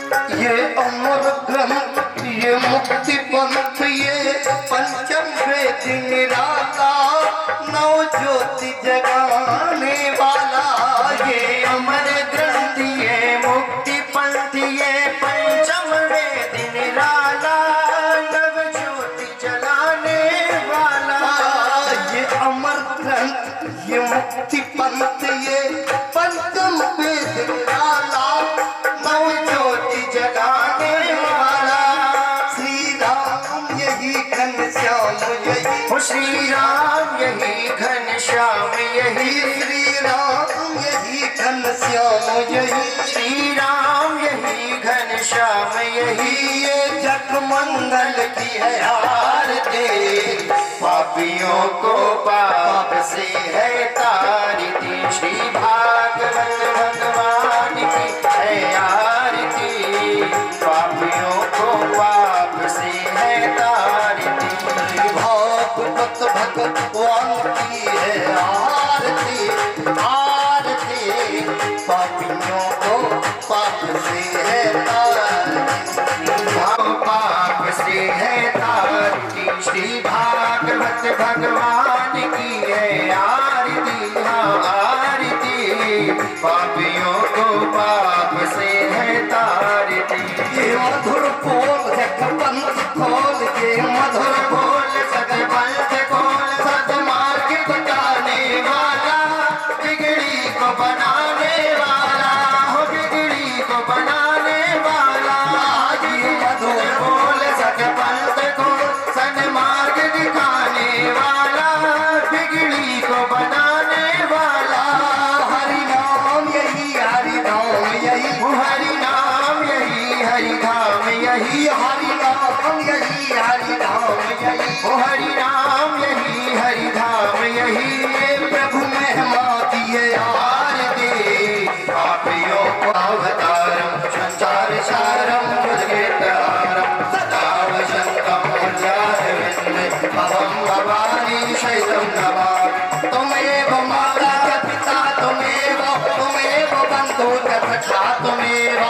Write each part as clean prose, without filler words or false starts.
ये अमर ग्रंथ, ये मुक्ति पंथ, ये पंचम वेद निराला, नौ ज्योति जगाने वाला। ये अमर ग्रंथ, ये मुक्ति पंथ, ये पंचम वेद निराला, नव ज्योति जलाने वाला। ये अमर ग्रंथ, ये मुक्ति पंथ, ये पंचम वेद निराला, नौ ज्योति जगाने वाला। श्री राम यही घनश्याम यही, श्री राम यही घनश्याम यही, श्री राम यही घनश्याम यही, श्री राम यही घनश्याम यही। ये जग मंगल की है आरती, पापियों को पाप से है तारती। श्री भागवत भगवान की है आरती, पापियों को पाप से है तारती। भागवत भगवान की है आरती, आरती पापियों को पाप से है तारती, पाप से है तारती। श्री भागवत भगवान की है आरती, हाँ आरती, पापियों को पाप से है तारती। ये मधुर बोल जगपंथ खोल के, मधुर बोल सदपंथ खोल, सदमार्ग बताने वाला, बिगड़ी को बनाने वाला, हो बिगड़ी को बनाने वाला। ये मधुर बोल सदपंथ खोल, सदमार्ग दिखाने वाला, बिगड़ी को बनाने वाला। हरि नाम यही, हरि नाम यही, हरि नाम यही, हरि धाम यही, हरि नाम यही, हरि नाम यही, हरि नाम यही, हरि धाम यही। प्रभु महिमा दिए आरती, पापियों को अवतारम, संसार सारम, मुद्गेतारम, सदा वसंतम उद्यानवने, भवम भवानी शैलम नमामि। तुमेव माता च पिता, तुमेव बंधु च सखा, तुमेव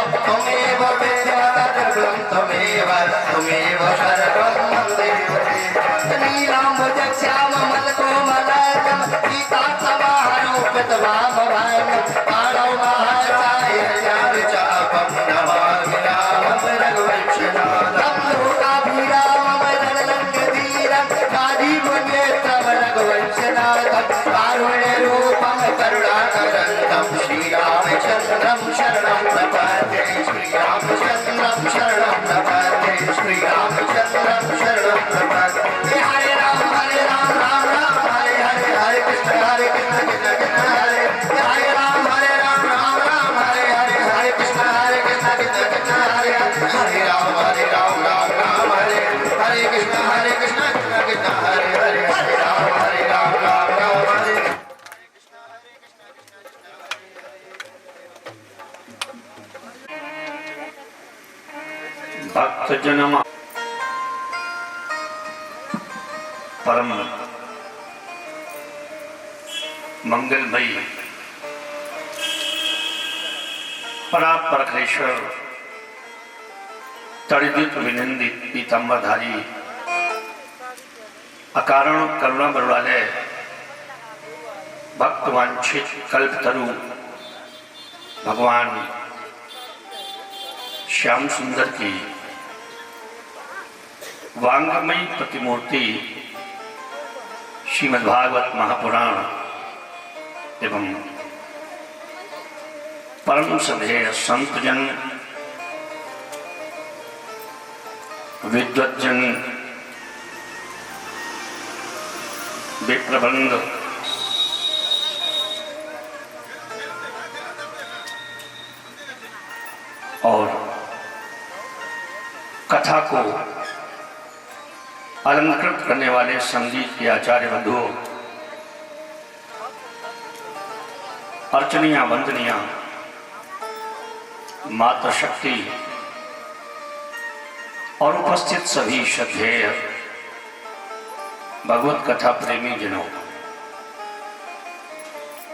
विद्याधरं त्वमेव, त्वमेव सर्वं मन्दिरं। नीलाम्बुज श्याम मलकोमलायतम, सीता समारोपित वामभागम, पाणौ महाचार्य चापं नमामि रामं रघुवंशनाथं। लोकाभिरामं रणरङ्गधीरं, कालीमुनेत्रं रघुवंशनाथं, कारुण्यरूपं करुणाकरन्दं श्रीरामचन्द्रं शरणं प्रपद्ये, श्रीरामचन्द्रं शरणं प्रपद्ये, श्रीरामचन्द्रं शरणं प्रपद्ये। हरे राम राम राम हरे हरे, हरे कृष्ण कृष्ण हरे, हरे राम राम हरे हरे, हरे कृष्ण कृष्ण हरे, हरे राम राम हरे हरे कृष्ण कृष्ण हरे हरे, हरे राम राम हरे। भक्त जन्म परम मंगलमयी परापरखेश्वर तड़िदित विनिंदित पीताम्बरधारी अकारण करुणा बरवाले भक्तवांछित कल्पतरु भगवान श्याम सुंदर की वांगमयी प्रतिमूर्ति श्रीमद्भागवत महापुराण एवं परम सधेय संतजन विद्वज्जन विप्रबंध और कथा को अलंकृत करने वाले संगीत के आचार्य बंधुओं, अर्चनिया वंदनिया माता शक्ति और उपस्थित सभी श्रद्धेय भगवत कथा प्रेमी जनों,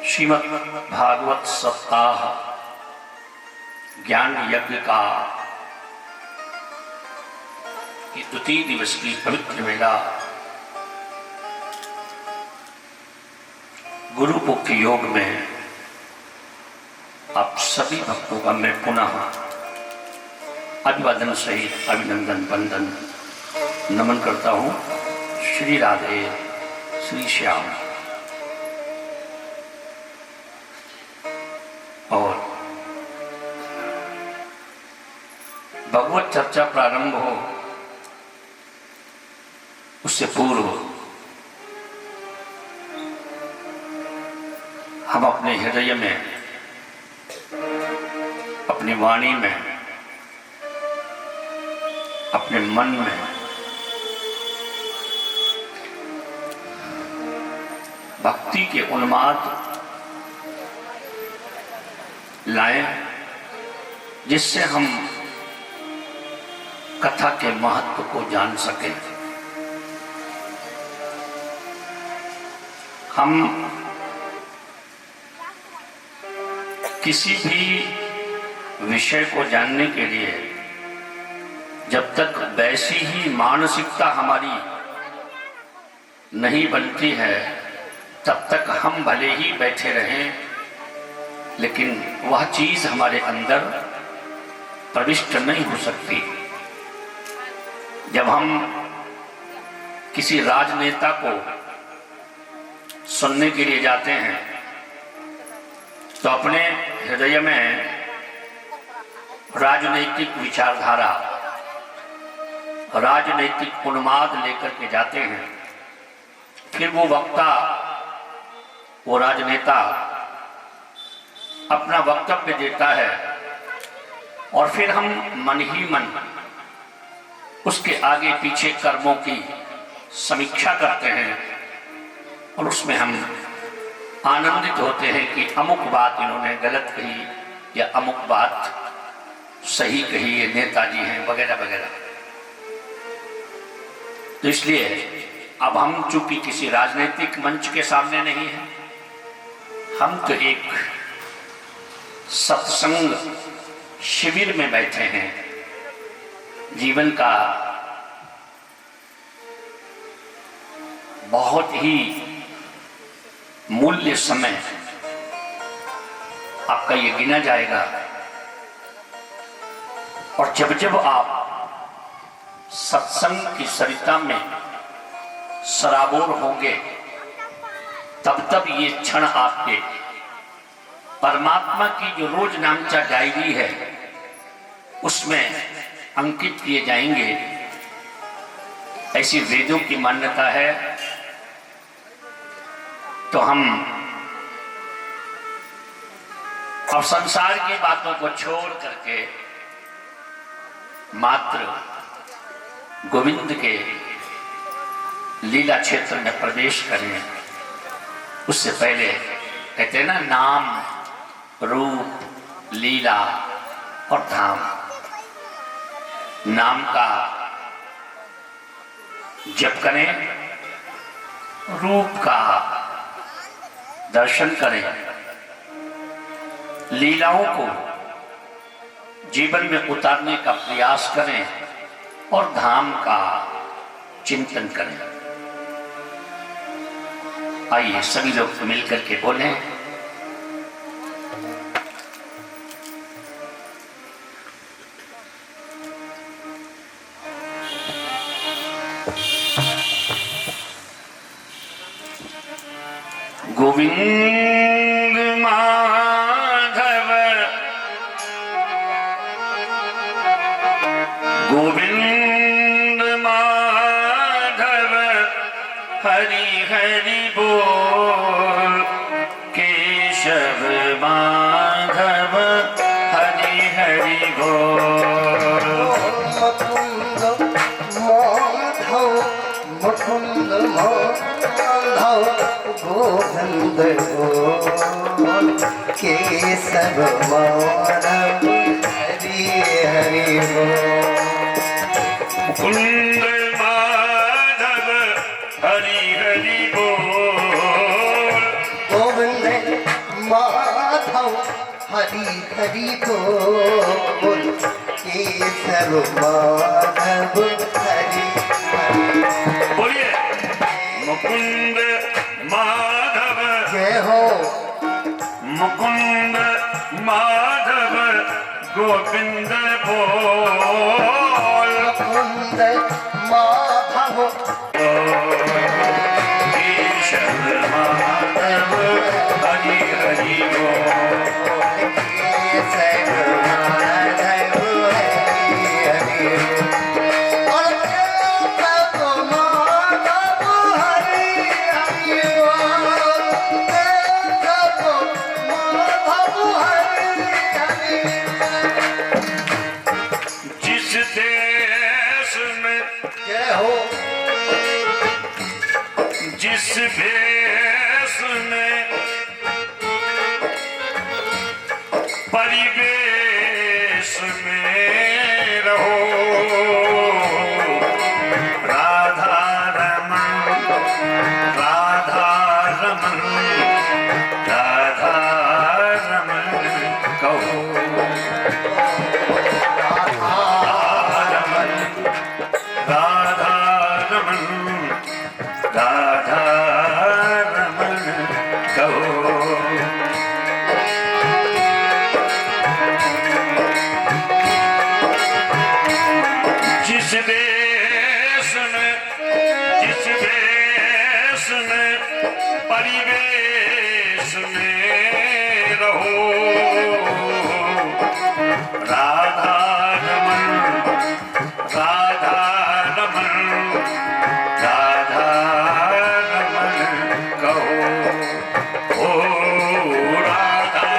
श्रीमद् भागवत सप्ताह ज्ञान यज्ञ का कि द्वितीय दिवस की पवित्र वेला गुरु पुख योग में आप सभी भक्तों का मैं पुनः अभिवादन सहित अभिनंदन वंदन नमन करता हूँ। श्री राधे श्री श्याम। और भगवत चर्चा प्रारंभ हो उससे पूर्व हम अपने हृदय में, अपनी वाणी में, अपने मन में भक्ति के उन्माद लाएं, जिससे हम कथा के महत्व को जान सकें। हम किसी भी विषय को जानने के लिए जब तक वैसी ही मानसिकता हमारी नहीं बनती है तब तक हम भले ही बैठे रहें, लेकिन वह चीज हमारे अंदर प्रविष्ट नहीं हो सकती। जब हम किसी राजनेता को सुनने के लिए जाते हैं तो अपने हृदय में राजनैतिक विचारधारा, राजनैतिक उन्माद लेकर के जाते हैं। फिर वो वक्ता, वो राजनेता अपना वक्तव्य देता है और फिर हम मन ही मन उसके आगे पीछे कर्मों की समीक्षा करते हैं और उसमें हम आनंदित होते हैं कि अमुक बात इन्होंने गलत कही या अमुक बात सही कही, ये नेताजी हैं वगैरह वगैरह। तो इसलिए अब हम चूंकि किसी राजनीतिक मंच के सामने नहीं हैं, हम तो एक सत्संग शिविर में बैठे हैं। जीवन का बहुत ही मूल्य समय आपका ये गिना जाएगा और जब जब आप सत्संग की सरिता में सराबोर होंगे तब तब ये क्षण आपके परमात्मा की जो रोज नामचा डायरी है उसमें अंकित किए जाएंगे। ऐसी वेदों की मान्यता है। तो हम अब संसार की बातों को छोड़ करके मात्र गोविंद के लीला क्षेत्र में प्रवेश करें। उससे पहले कहते हैं ना, नाम, रूप, लीला और धाम। नाम का जप करें, रूप का दर्शन करें, लीलाओं को जीवन में उतारने का प्रयास करें और धाम का चिंतन करें। आइए सभी लोग मिलकर के बोलें, गोविंद माधव गोविंद माधव हरि हरि बोल, केशव माधव हरि हरि बोल। मुकुंद माधव गोविंद बोल, केशव माधव हरि हरि बोल। मुकुंद माधव हरि हरि बोल, गोविंद माधव हरि हरि बोल, केशव माधव हरि मुकुंद माधव जय हो मुकुंद माधव गोविंद बोल मुकुंद माधव केशव माधव हरि हरि बोल केशव माधव हरि हरि और केशव माधव हरि हरि बोल केशव माधव हरि हरि जिस देश में जय हो जिस भेष में परिवेश में रहो राधा रमन राधा रमन राधा रमन कहो राधा रमन राधा रमन राधा रमन कहो जिस देश में परिवेश में रहो राधा रमन राधा रमन राधा रमन कहो ओ राधा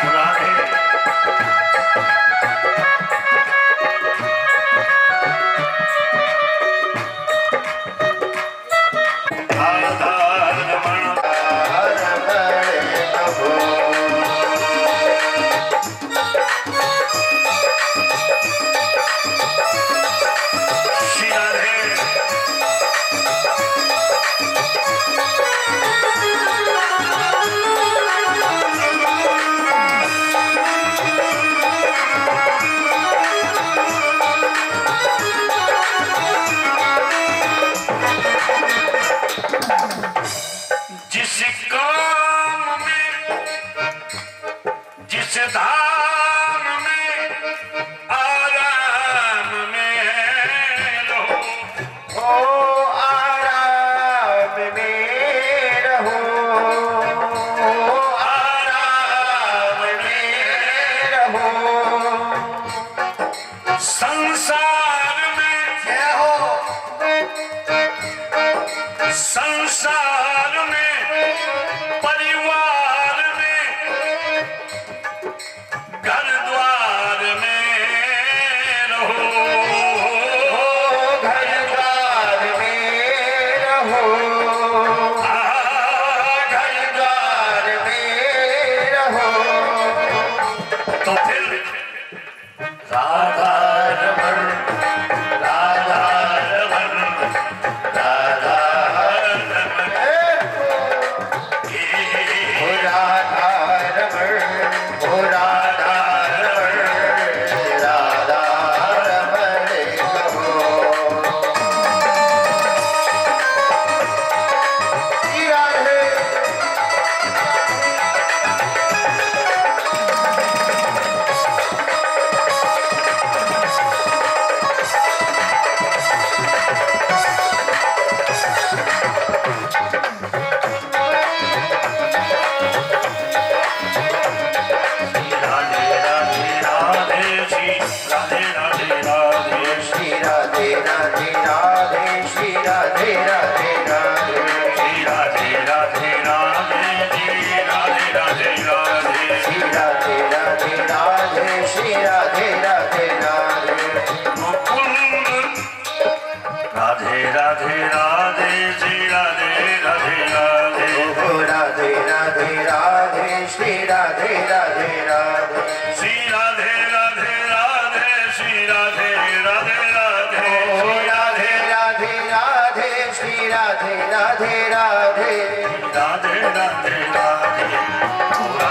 राधे राधा रमन श्री राधे जिस काम में जिस धाम में आराम में लो ओ आराम में रहो आराम में रहो संसार में जय हो संसार में परिवार में घर द्वार में रहो घर द्वार में रहो घर द्वार में रहो तो फिर राधा रमन राधा रमन राधा रमन ओ राधा रमण ओ राधा रमण राधा रमण कहो श्री राधे राधे राधे राधे श्री राधे राधे राधे श्री राधे राधे राधे श्री राधे राधे राधे श्री राधे राधे राधे श्री राधे राधे राधे श्री राधे राधे राधे श्री राधे राधे राधे मुकुंद राधे राधे राधे श्री राधे राधे राधे ओ राधे राधे राधे श्री राधे राधे राधे श्री राधे राधे राधे श्री राधे राधे राधे ओ राधे राधे राधे श्री राधे राधे राधे राधे राधे राधे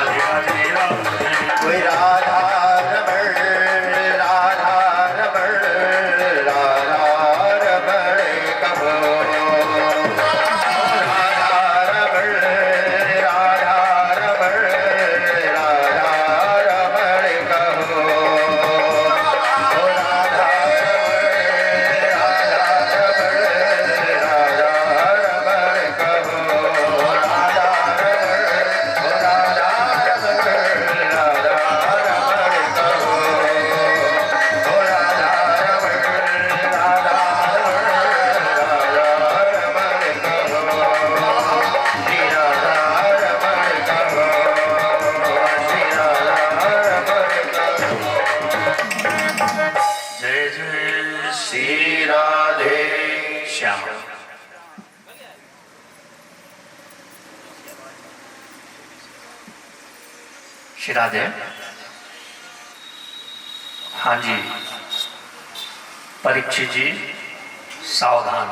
श्याम। श्री राधे। हाँ जी, परीक्षित जी सावधान।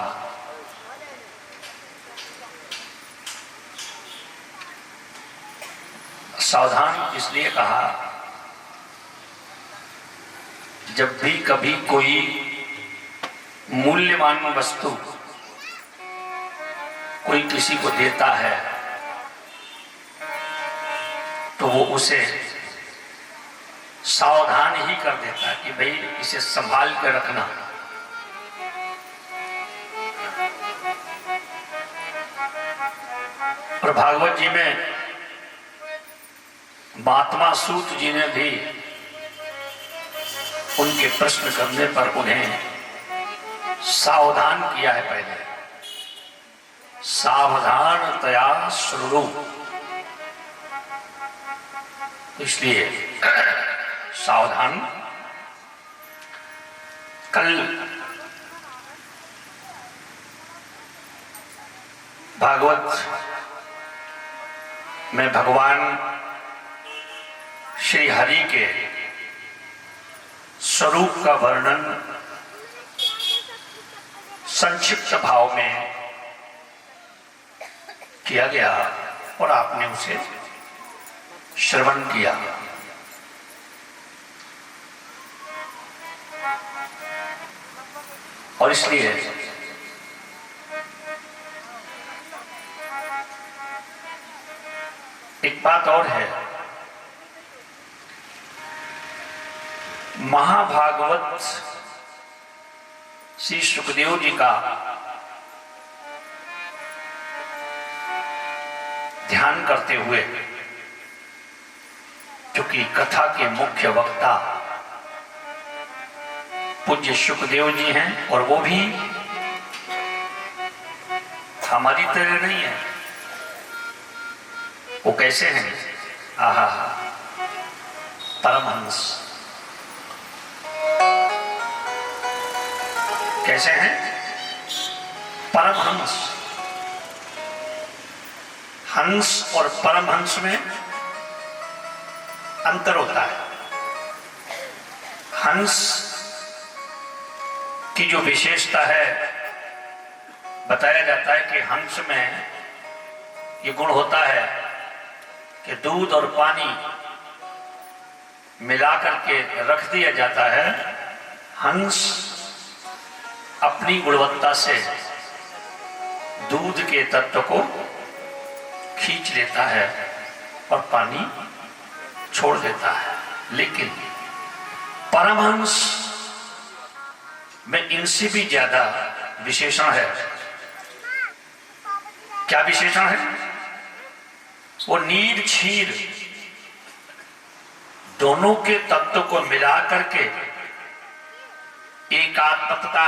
सावधान इसलिए कहा, जब भी कभी कोई मूल्यवान वस्तु कोई किसी को देता है तो वो उसे सावधान ही कर देता है कि भाई इसे संभाल कर रखना। और भागवत जी में महात्मा सूत जी ने भी उनके प्रश्न करने पर उन्हें सावधान किया है। पहले सावधानतया श्रुणु, इसलिए सावधान। कल भागवत में भगवान श्री हरि के स्वरूप का वर्णन संक्षिप्त भाव में किया गया और आपने उसे श्रवण किया। और इसलिए एक बात और है, महाभागवत श्री सुखदेव जी का ध्यान करते हुए, क्योंकि कथा के मुख्य वक्ता पूज्य सुखदेव जी हैं और वो भी हमारी तरह नहीं है। वो कैसे हैं? आहा, परमहंस। कैसे हैं? परमहंस। हंस और परमहंस में अंतर होता है। हंस की जो विशेषता है, बताया जाता है कि हंस में ये गुण होता है कि दूध और पानी मिलाकर के रख दिया जाता है। हंस अपनी गुणवत्ता से दूध के तत्व को खींच लेता है और पानी छोड़ देता है। लेकिन परमहंस में इनसे भी ज्यादा विशेषण है। क्या विशेषण है? वो नीर क्षीर दोनों के तत्व को मिलाकर के एकात्मता,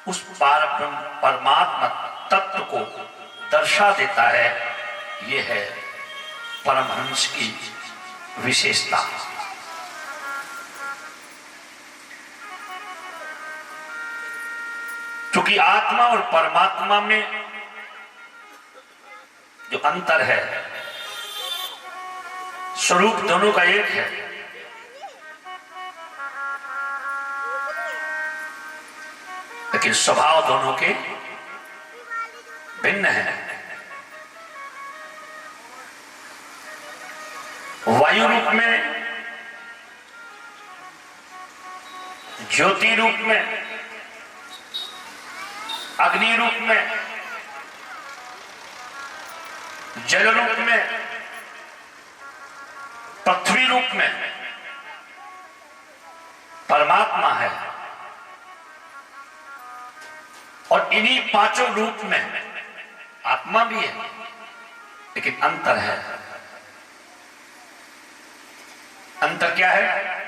उस परमात्मा तत्व को दर्शा देता है। यह है परमहंस की विशेषता। क्योंकि आत्मा और परमात्मा में जो अंतर है, स्वरूप दोनों का एक है, लेकिन स्वभाव दोनों के भिन्न है। वायु रूप में, ज्योति रूप में, अग्नि रूप में, जल रूप में, पृथ्वी रूप में परमात्मा है। और इन्हीं पांचों रूप में आत्मा भी है, लेकिन अंतर है। अंतर क्या है?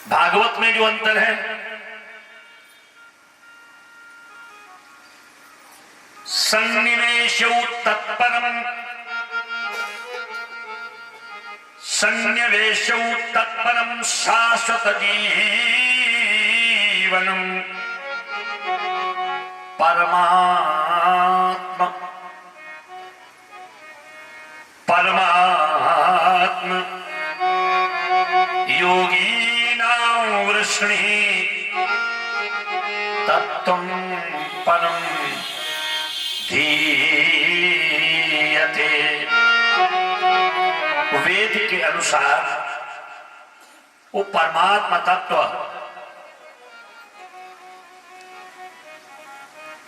भागवत में जो अंतर है, सन्निवेशौ तत्परम सन्निवेशौ तत्परम शाश्वत जीवनम परमात्म योगीनां वृष्णि तत्त्वं परम धीयते। वेद के अनुसार वो परमात्मा तत्व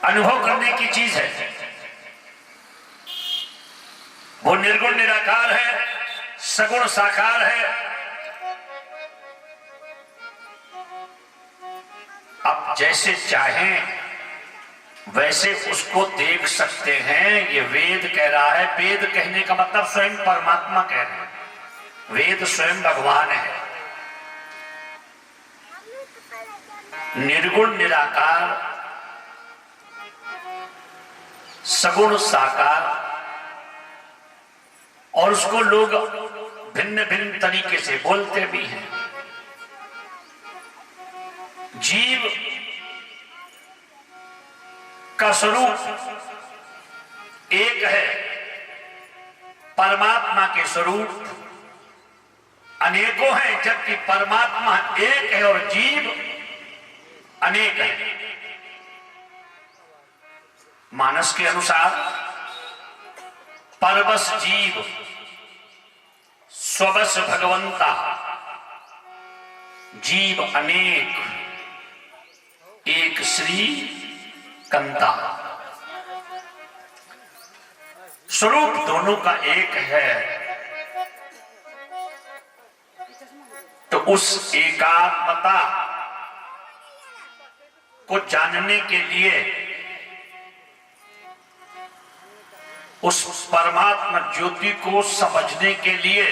अनुभव करने की चीज है। वो निर्गुण निराकार है, सगुण साकार है। आप जैसे चाहें वैसे उसको देख सकते हैं। ये वेद कह रहा है। वेद कहने का मतलब स्वयं परमात्मा कह रहे हैं। वेद स्वयं भगवान है। निर्गुण निराकार, सगुण साकार, और उसको लोग भिन्न भिन्न तरीके से बोलते भी हैं। जीव का स्वरूप एक है, परमात्मा के स्वरूप अनेकों हैं, जबकि परमात्मा एक है और जीव अनेक है। मानस के अनुसार परवश जीव स्वबस भगवंता, जीव अनेक एक श्री कंता। स्वरूप दोनों का एक है। तो उस एकात्मता को जानने के लिए, उस परमात्मा ज्योति को समझने के लिए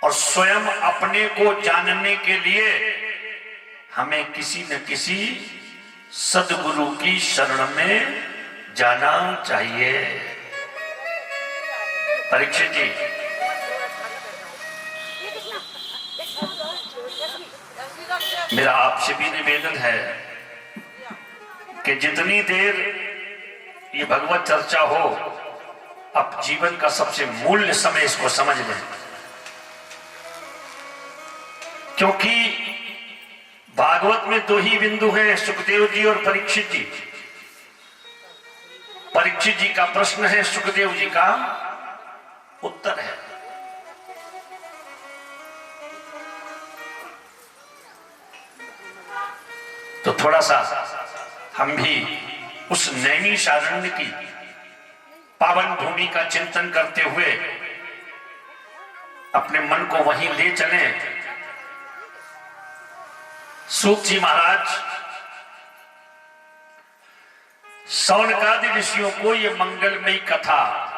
और स्वयं अपने को जानने के लिए हमें किसी न किसी सद्गुरु की शरण में जाना चाहिए। परीक्षित जी, मेरा आपसे भी निवेदन है कि जितनी देर ये भगवत चर्चा हो, अब जीवन का सबसे मूल्य समय इसको समझ लें। क्योंकि भागवत में दो ही बिंदु हैं, सुखदेव जी और परीक्षित जी। परीक्षित जी का प्रश्न है, सुखदेव जी का उत्तर है। तो थोड़ा सा हम भी उस नैमिषारण्य की पावन भूमि का चिंतन करते हुए अपने मन को वहीं ले चलें। सूत जी महाराज शौनकादि ऋषियों को ये मंगलमयी कथा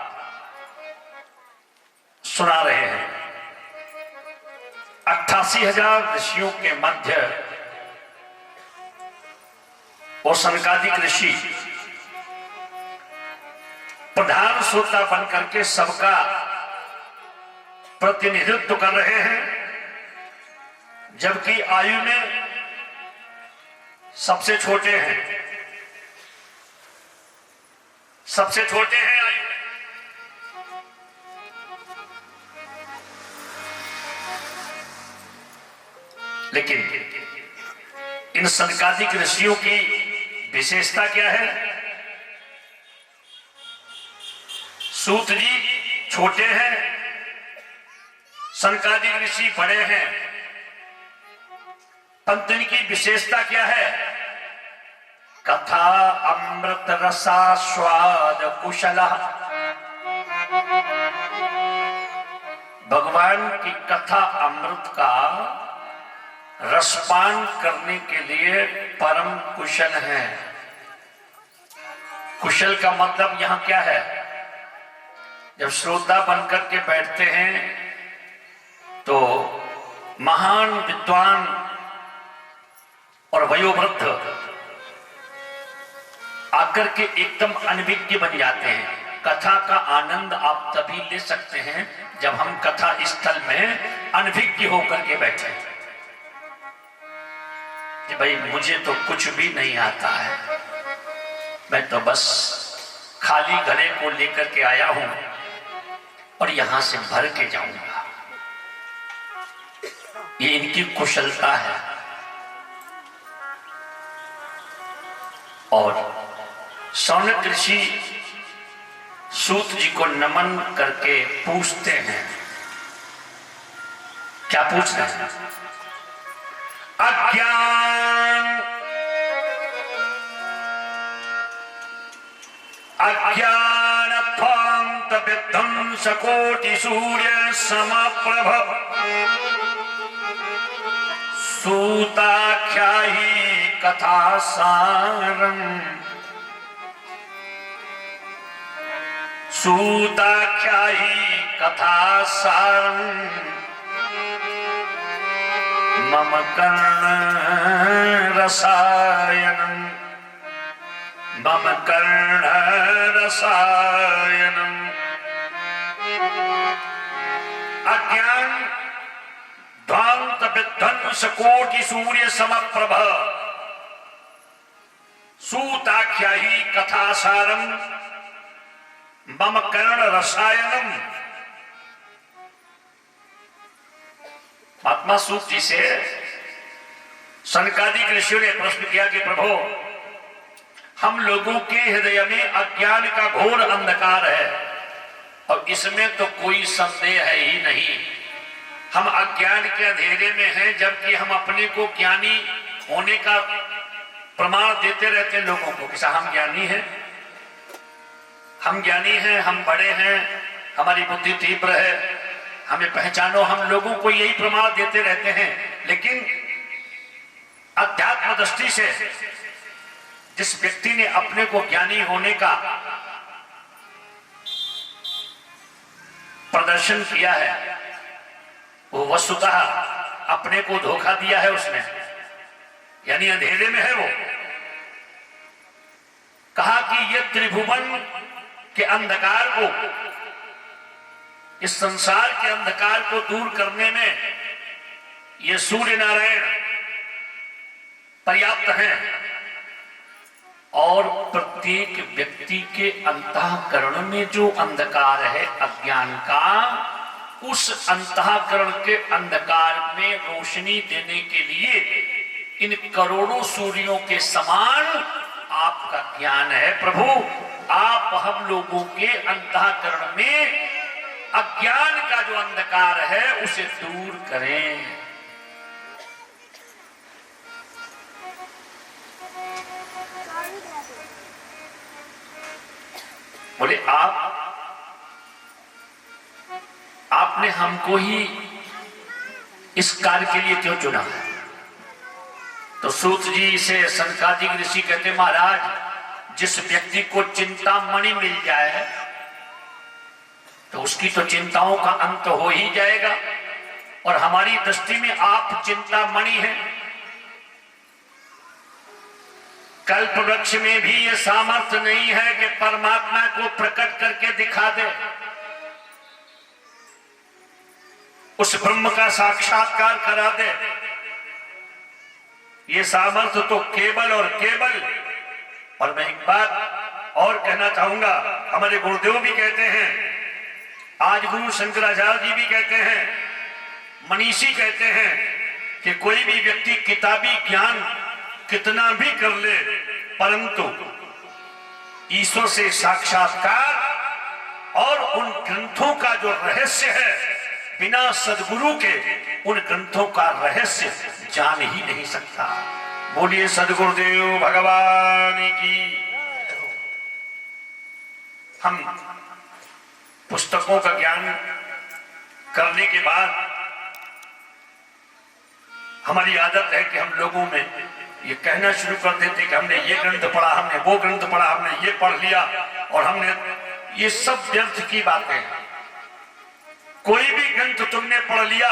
सुना रहे हैं। 88,000 ऋषियों के मध्य वो शौनकादिक ऋषि प्रधान श्रोता बन करके सबका प्रतिनिधित्व कर रहे हैं, जबकि आयु में सबसे छोटे हैं। सबसे छोटे हैं आयु में। लेकिन इन शौनकादिक ऋषियों की विशेषता क्या है? सूत जी छोटे हैं, शौनकादिक ऋषि बड़े हैं। पंतन की विशेषता क्या है? कथा अमृत रसास्वाद कुशला। भगवान की कथा अमृत का रसपान करने के लिए परम कुशल हैं। कुशल का मतलब यहां क्या है? जब श्रोता बनकर के बैठते हैं तो महान विद्वान और वयोवृद्ध आकर के एकदम अनभिज्ञ बन जाते हैं। कथा का आनंद आप तभी ले सकते हैं जब हम कथा स्थल में अनभिज्ञ होकर के बैठे कि भाई मुझे तो कुछ भी नहीं आता है, मैं तो बस खाली घड़े को लेकर के आया हूं और यहां से भर के जाऊंगा। ये इनकी कुशलता है। और शौनक ऋषि सूत जी को नमन करके पूछते हैं, क्या पूछते हैं? अज्ञानत्वां तविध्वंस कोटि सूर्य समप्रभ सूताख्यायी कथा सारं सूताख्यायी कथा सारं मम कर्ण रसायनम मम कर्ण रसायनम। अज्ञान ध्वांत विध्वंस कोटि सूर्य समप्रभ सूताख्यायी कथा सारम मम कर्ण रसायनम। महात्मा सूत जी से सनकादिक ऋषियों ने प्रश्न किया कि प्रभु, हम लोगों के हृदय में अज्ञान का घोर अंधकार है और इसमें तो कोई संदेह है ही नहीं। हम अज्ञान के अंधेरे में हैं, जबकि हम अपने को ज्ञानी होने का प्रमाण देते रहते हैं लोगों को कि हम ज्ञानी हैं, हम ज्ञानी हैं, हम बड़े हैं, हमारी बुद्धि तीव्र है, हमें पहचानो। हम लोगों को यही प्रमाण देते रहते हैं, लेकिन अध्यात्म दृष्टि से जिस व्यक्ति ने अपने को ज्ञानी होने का प्रदर्शन किया है, वो वस्तुतः अपने को धोखा दिया है उसने, यानी अंधेरे में है। वो कहा कि ये त्रिभुवन के अंधकार को, इस संसार के अंधकार को दूर करने में ये सूर्य नारायण पर्याप्त हैं और प्रत्येक व्यक्ति के अंतःकरण में जो अंधकार है अज्ञान का, उस अंतःकरण के अंधकार में रोशनी देने के लिए इन करोड़ों सूर्यों के समान आपका ज्ञान है। प्रभु, आप हम लोगों के अंतःकरण में अज्ञान का जो अंधकार है उसे दूर करें। बोले आपने हमको ही इस कार्य के लिए क्यों चुना? तो सूत जी से सनकादिक ऋषि कहते, महाराज, जिस व्यक्ति को चिंतामणि मिल जाए तो उसकी तो चिंताओं का अंत हो ही जाएगा, और हमारी दृष्टि में आप चिंतामणि हैं। कल्प वृक्ष में भी ये सामर्थ्य नहीं है कि परमात्मा को प्रकट करके दिखा दे, उस ब्रह्म का साक्षात्कार करा दे। ये सामर्थ्य तो केवल और केवल, और मैं एक बात और कहना चाहूंगा, हमारे गुरुदेव भी कहते हैं, आज गुरु शंकराचार्य जी भी कहते हैं, मनीषी कहते हैं कि कोई भी व्यक्ति किताबी ज्ञान कितना भी कर ले, परंतु ईश्वर से साक्षात्कार और उन ग्रंथों का जो रहस्य है, बिना सदगुरु के उन ग्रंथों का रहस्य जान ही नहीं सकता। बोलिए सदगुरुदेव भगवान की। हम पुस्तकों का ज्ञान करने के बाद हमारी आदत है कि हम लोगों में ये कहना शुरू कर देते कि हमने ये ग्रंथ पढ़ा, हमने वो ग्रंथ पढ़ा, हमने ये पढ़ लिया, और हमने ये सब व्यर्थ की बातें। कोई भी ग्रंथ तुमने पढ़ लिया,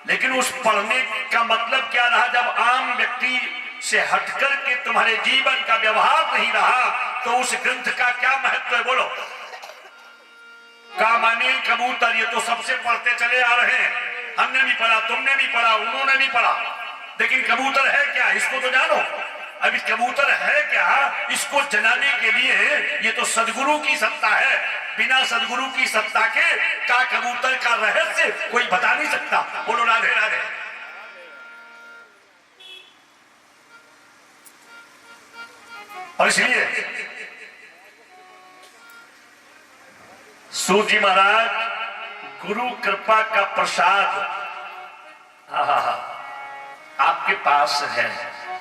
लेकिन उस पढ़ने का मतलब क्या रहा? जब आम व्यक्ति से हटकर के तुम्हारे जीवन का व्यवहार नहीं रहा तो उस ग्रंथ का क्या महत्व है? बोलो। का माने कबूतर, ये तो सबसे पढ़ते चले आ रहे हैं, हमने भी पढ़ा, तुमने भी पढ़ा, उन्होंने भी पढ़ा, लेकिन कबूतर है क्या इसको तो जानो। अभी कबूतर है क्या इसको जनाने के लिए ये तो सदगुरु की सत्ता है। बिना सदगुरु की सत्ता के का कबूतर का रहस्य कोई बता नहीं सकता। बोलो राधे राधे। और इसलिए सूत जी महाराज गुरु कृपा का प्रसाद आपके पास है।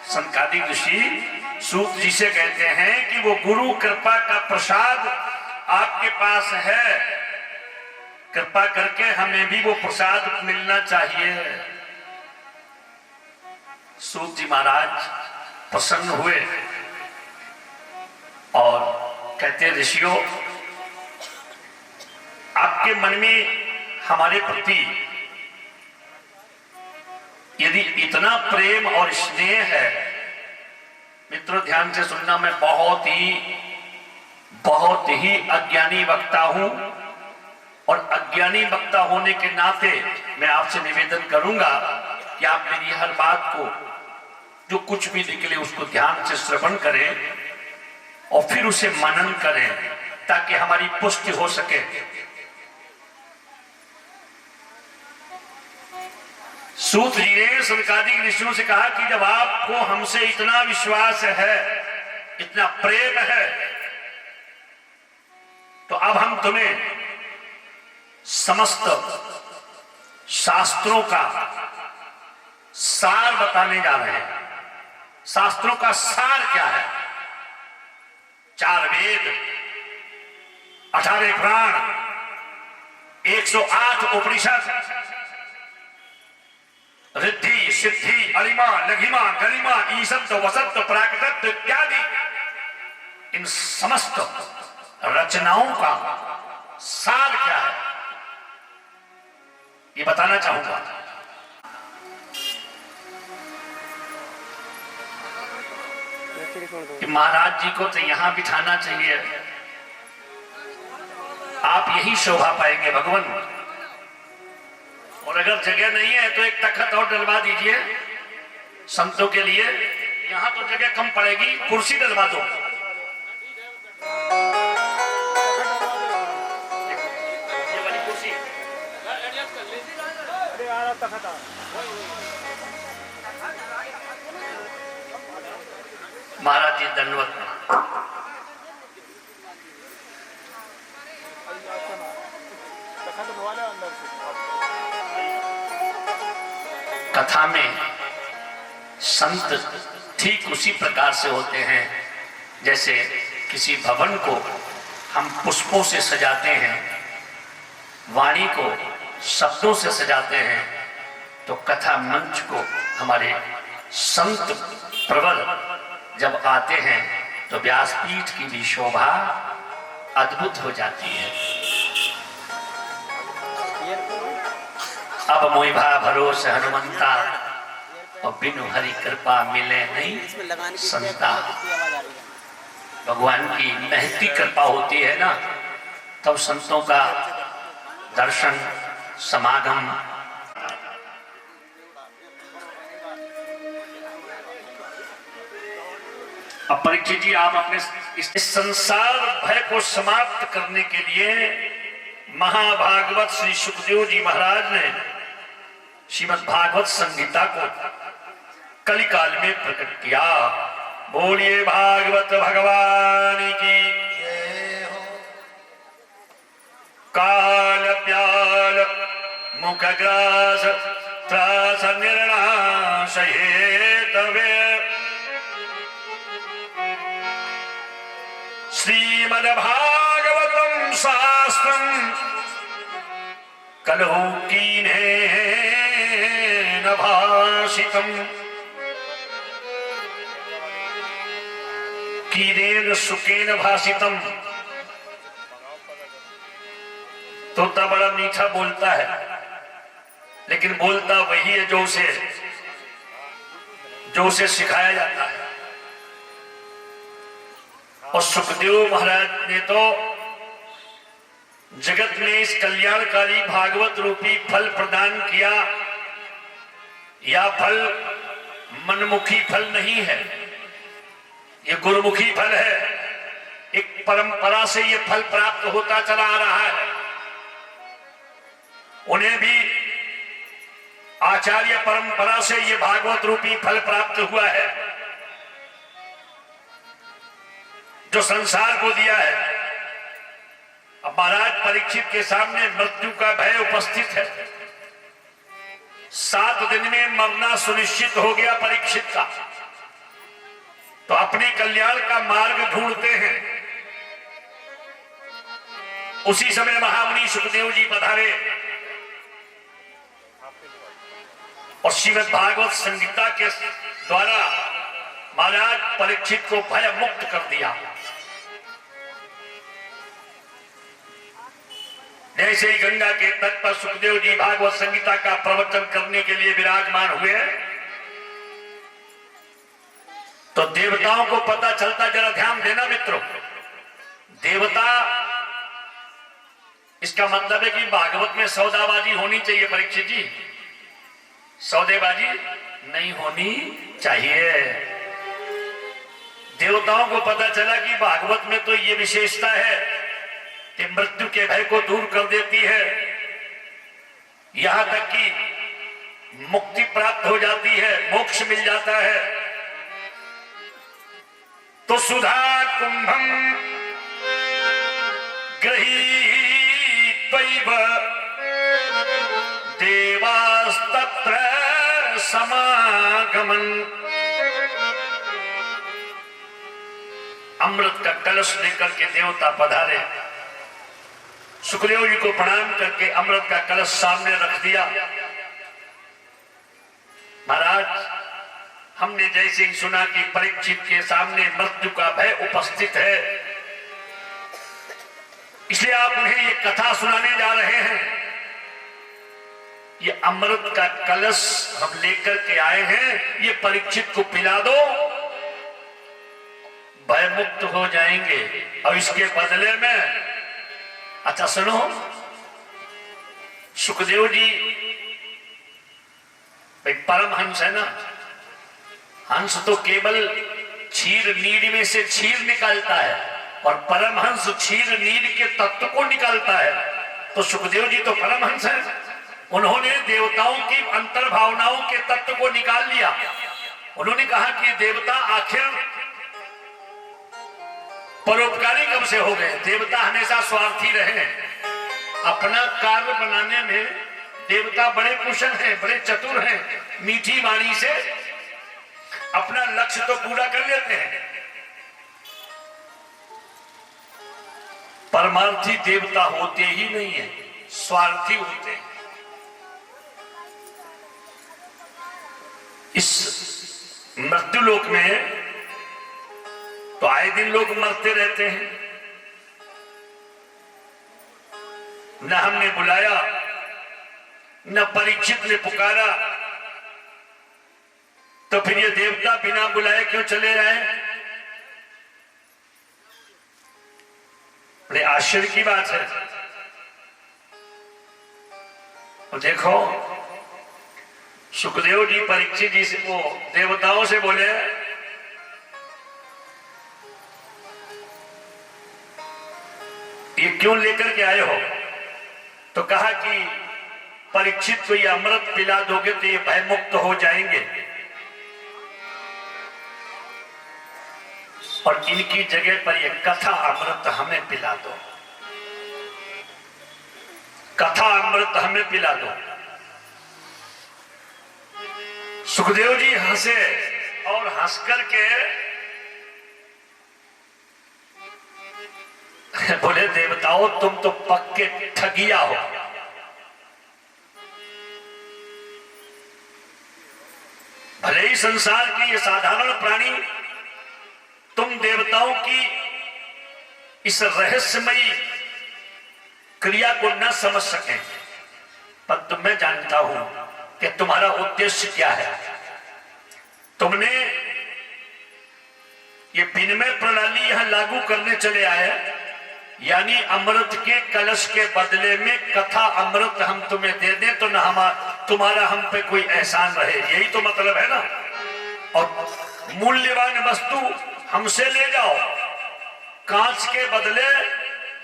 संकादिक ऋषि सूत जी से कहते हैं कि वो गुरु कृपा का प्रसाद आपके पास है, कृपा करके हमें भी वो प्रसाद मिलना चाहिए। सूत जी महाराज प्रसन्न हुए और कहते ऋषियों, आपके मन में हमारे प्रति यदि इतना प्रेम और स्नेह है, मित्रों ध्यान से सुनना, मैं बहुत ही अज्ञानी वक्ता हूं और अज्ञानी वक्ता होने के नाते मैं आपसे निवेदन करूंगा कि आप मेरी हर बात को, जो कुछ भी निकले उसको ध्यान से श्रवण करें और फिर उसे मनन करें ताकि हमारी पुष्टि हो सके। सूत जी ने संकादिक ऋषियों से कहा कि जब आपको हमसे इतना विश्वास है, इतना प्रेम है, तो अब हम तुम्हें समस्त शास्त्रों का सार बताने जा रहे हैं। शास्त्रों का सार क्या है? 4 वेद, 18 पुराण, 108 उपनिषद, रिद्धि सिद्धि अलिमा लघिमा गरिमा ईसत्व वसत्व प्राकृतत्व इत्यादि इन समस्त रचनाओं का सार क्या है ये बताना चाहूंगा। कि महाराज जी को तो यहां बिठाना चाहिए, आप यही शोभा पाएंगे भगवान। और अगर जगह नहीं है तो एक तखत और डलवा दीजिए संतों के लिए, यहां तो जगह कम पड़ेगी, कुर्सी डलवा दो। ये वाली कुर्सी महाराज जी दंडवत। कथा में संत ठीक उसी प्रकार से होते हैं जैसे किसी भवन को हम पुष्पों से सजाते हैं, वाणी को शब्दों से सजाते हैं, तो कथा मंच को हमारे संत प्रवर जब आते हैं तो व्यासपीठ की भी शोभा अद्भुत हो जाती है। अब मोहिभा भरोस हनुमंता और बिनु हरि कृपा मिले नहीं संता। भगवान की महती कृपा होती है ना, तब संतों का दर्शन समागम। अब परीक्षित जी, आप अपने इस संसार भय को समाप्त करने के लिए महाभागवत श्री सुखदेव जी महाराज ने श्रीमद् भागवत संहिता को कलिकाल में प्रकट किया। बोलिए भागवत भगवान की जय हो। काल व्याल मुख ग्रास त्रास निर्णाशये तवे श्रीमद् भागवतम शास्त्रम कलहु कीन्हे न भाषितम कीनेन सुकेन भाषितम। तोता बड़ा मीठा बोलता है, लेकिन बोलता वही है जो उसे जो उसे सिखाया जाता है। और सुखदेव महाराज ने तो जगत में इस कल्याणकारी भागवत रूपी फल प्रदान किया। यह फल मनमुखी फल नहीं है, यह गुरुमुखी फल है। एक परंपरा से यह फल प्राप्त होता चला आ रहा है। उन्हें भी आचार्य परंपरा से यह भागवत रूपी फल प्राप्त हुआ है, जो संसार को दिया है। अब महाराज परीक्षित के सामने मृत्यु का भय उपस्थित है। 7 दिन में मरना सुनिश्चित हो गया परीक्षित का, तो अपने कल्याण का मार्ग ढूंढते हैं। उसी समय महामुनि सुखदेव जी पधारे और श्रीमद् भागवत संहिता के द्वारा महाराज परीक्षित को भय मुक्त कर दिया। जैसे ही गंगा के तट पर सुखदेव जी भागवत संहिता का प्रवचन करने के लिए विराजमान हुए, तो देवताओं को पता चलता, जरा ध्यान देना मित्रों, देवता, इसका मतलब है कि भागवत में सौदाबाजी होनी चाहिए परीक्षित जी, सौदेबाजी नहीं होनी चाहिए। देवताओं को पता चला कि भागवत में तो ये विशेषता है कि मृत्यु के भय को दूर कर देती है, यहां तक कि मुक्ति प्राप्त हो जाती है, मोक्ष मिल जाता है। तो सुधा कुंभम गृहीत्वैव देवास्तत्र समागमन। अमृत का कलश लेकर के देवता पधारे, सुखदेव जी को प्रणाम करके अमृत का कलश सामने रख दिया। महाराज, हमने जैसे ही सुना कि परीक्षित के सामने मृत्यु का भय उपस्थित है, इसलिए आप उन्हें ये कथा सुनाने जा रहे हैं। ये अमृत का कलश हम लेकर के आए हैं, ये परीक्षित को पिला दो, भय मुक्त हो जाएंगे। और इसके बदले में, अच्छा सुनो, सुखदेव जी भाई परमहंस है ना, हंस तो केवल क्षीर नीड में से क्षीर निकालता है, और परमहंस क्षीर नीड के तत्व को निकालता है। तो सुखदेव जी तो परमहंस हैं, उन्होंने देवताओं की अंतर्भावनाओं के तत्व को निकाल लिया। उन्होंने कहा कि देवता आखिर परोपकारी कब से हो गए? देवता हमेशा स्वार्थी रहे। अपना कार्य बनाने में देवता बड़े कुशल हैं, बड़े चतुर हैं, मीठी वाणी से अपना लक्ष्य तो पूरा कर लेते हैं। परमार्थी देवता होते ही नहीं है, स्वार्थी होते हैं। इस मृत्युलोक में तो आए दिन लोग मरते रहते हैं। न हमने बुलाया, न परीक्षित ने पुकारा, तो फिर ये देवता बिना बुलाए क्यों चले आए? बड़े आश्चर्य की बात है। और देखो, सुखदेव जी परीक्षित जी से, वो देवताओं से बोले, ये क्यों लेकर के आए हो? तो कहा कि परीक्षित को ये अमृत पिला दोगे तो ये भय मुक्त हो जाएंगे, और इनकी जगह पर ये कथा अमृत हमें पिला दो, कथा अमृत हमें पिला दो। सुखदेव जी हंसे और हंस करके बोले, देवताओं तुम तो पक्के ठगिया हो। भले ही संसार की ये साधारण प्राणी तुम देवताओं की इस रहस्यमयी क्रिया को न समझ सके, पर मैं जानता हूं कि तुम्हारा उद्देश्य क्या है। तुमने ये विनिमय प्रणाली यहां लागू करने चले आए, यानी अमृत के कलश के बदले में कथा अमृत हम तुम्हें दे दें तो ना तुम्हारा हम पे कोई एहसान रहे, यही तो मतलब है ना। और मूल्यवान वस्तु हमसे ले जाओ, कांच के बदले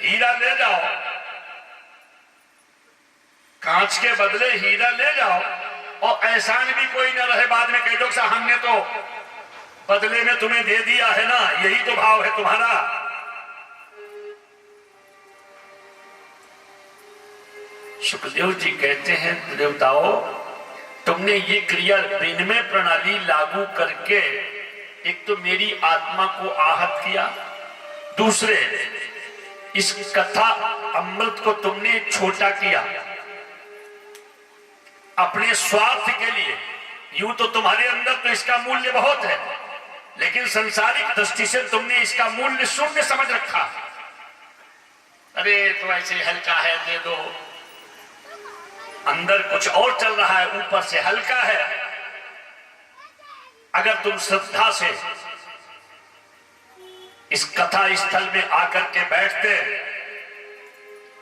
हीरा ले जाओ, कांच के बदले हीरा ले जाओ, और एहसान भी कोई ना रहे, बाद में कह दो कि हमने तो बदले में तुम्हें दे दिया है ना, यही तो भाव है तुम्हारा। सुखदेव जी कहते हैं देवताओं, तुमने ये क्रिया विनिमय प्रणाली लागू करके एक तो मेरी आत्मा को आहत किया, दूसरे इस कथा अमृत को तुमने छोटा किया अपने स्वार्थ के लिए। यूं तो तुम्हारे अंदर तो इसका मूल्य बहुत है, लेकिन संसारिक दृष्टि से तुमने इसका मूल्य शून्य समझ रखा। अरे तो ऐसे हल्का है, दे दो, अंदर कुछ और चल रहा है, ऊपर से हल्का है। अगर तुम श्रद्धा से इस कथा स्थल में आकर के बैठते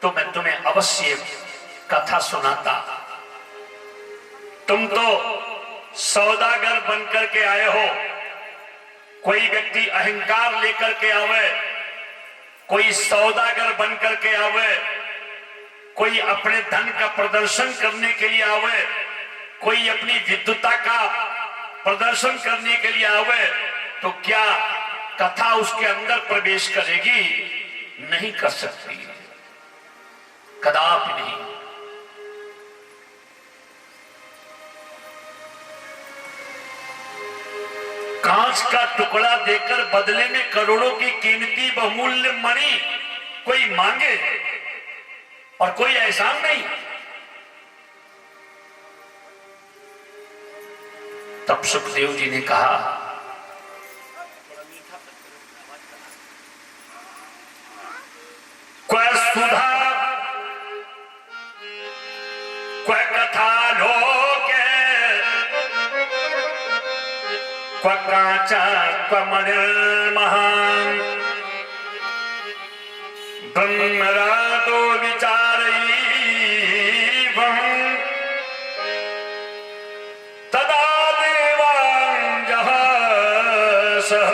तो मैं तुम्हें अवश्य कथा सुनाता। तुम तो सौदागर बनकर के आए हो, कोई व्यक्ति अहंकार लेकर के आवे, कोई सौदागर बनकर के आवे, कोई अपने धन का प्रदर्शन करने के लिए आवे, कोई अपनी विद्वता का प्रदर्शन करने के लिए आवे, तो क्या कथा उसके अंदर प्रवेश करेगी? नहीं कर सकती, कदापि नहीं। कांच का टुकड़ा देकर बदले में करोड़ों की कीमती बहुमूल्य मणि कोई मांगे और कोई एहसान नहीं। तब सुखदेव जी ने कहा, कोई सुधा कोई कथा लोके कोई कांचा कमल महान ब्रह्मरातो विचारई तदा देवांजः सह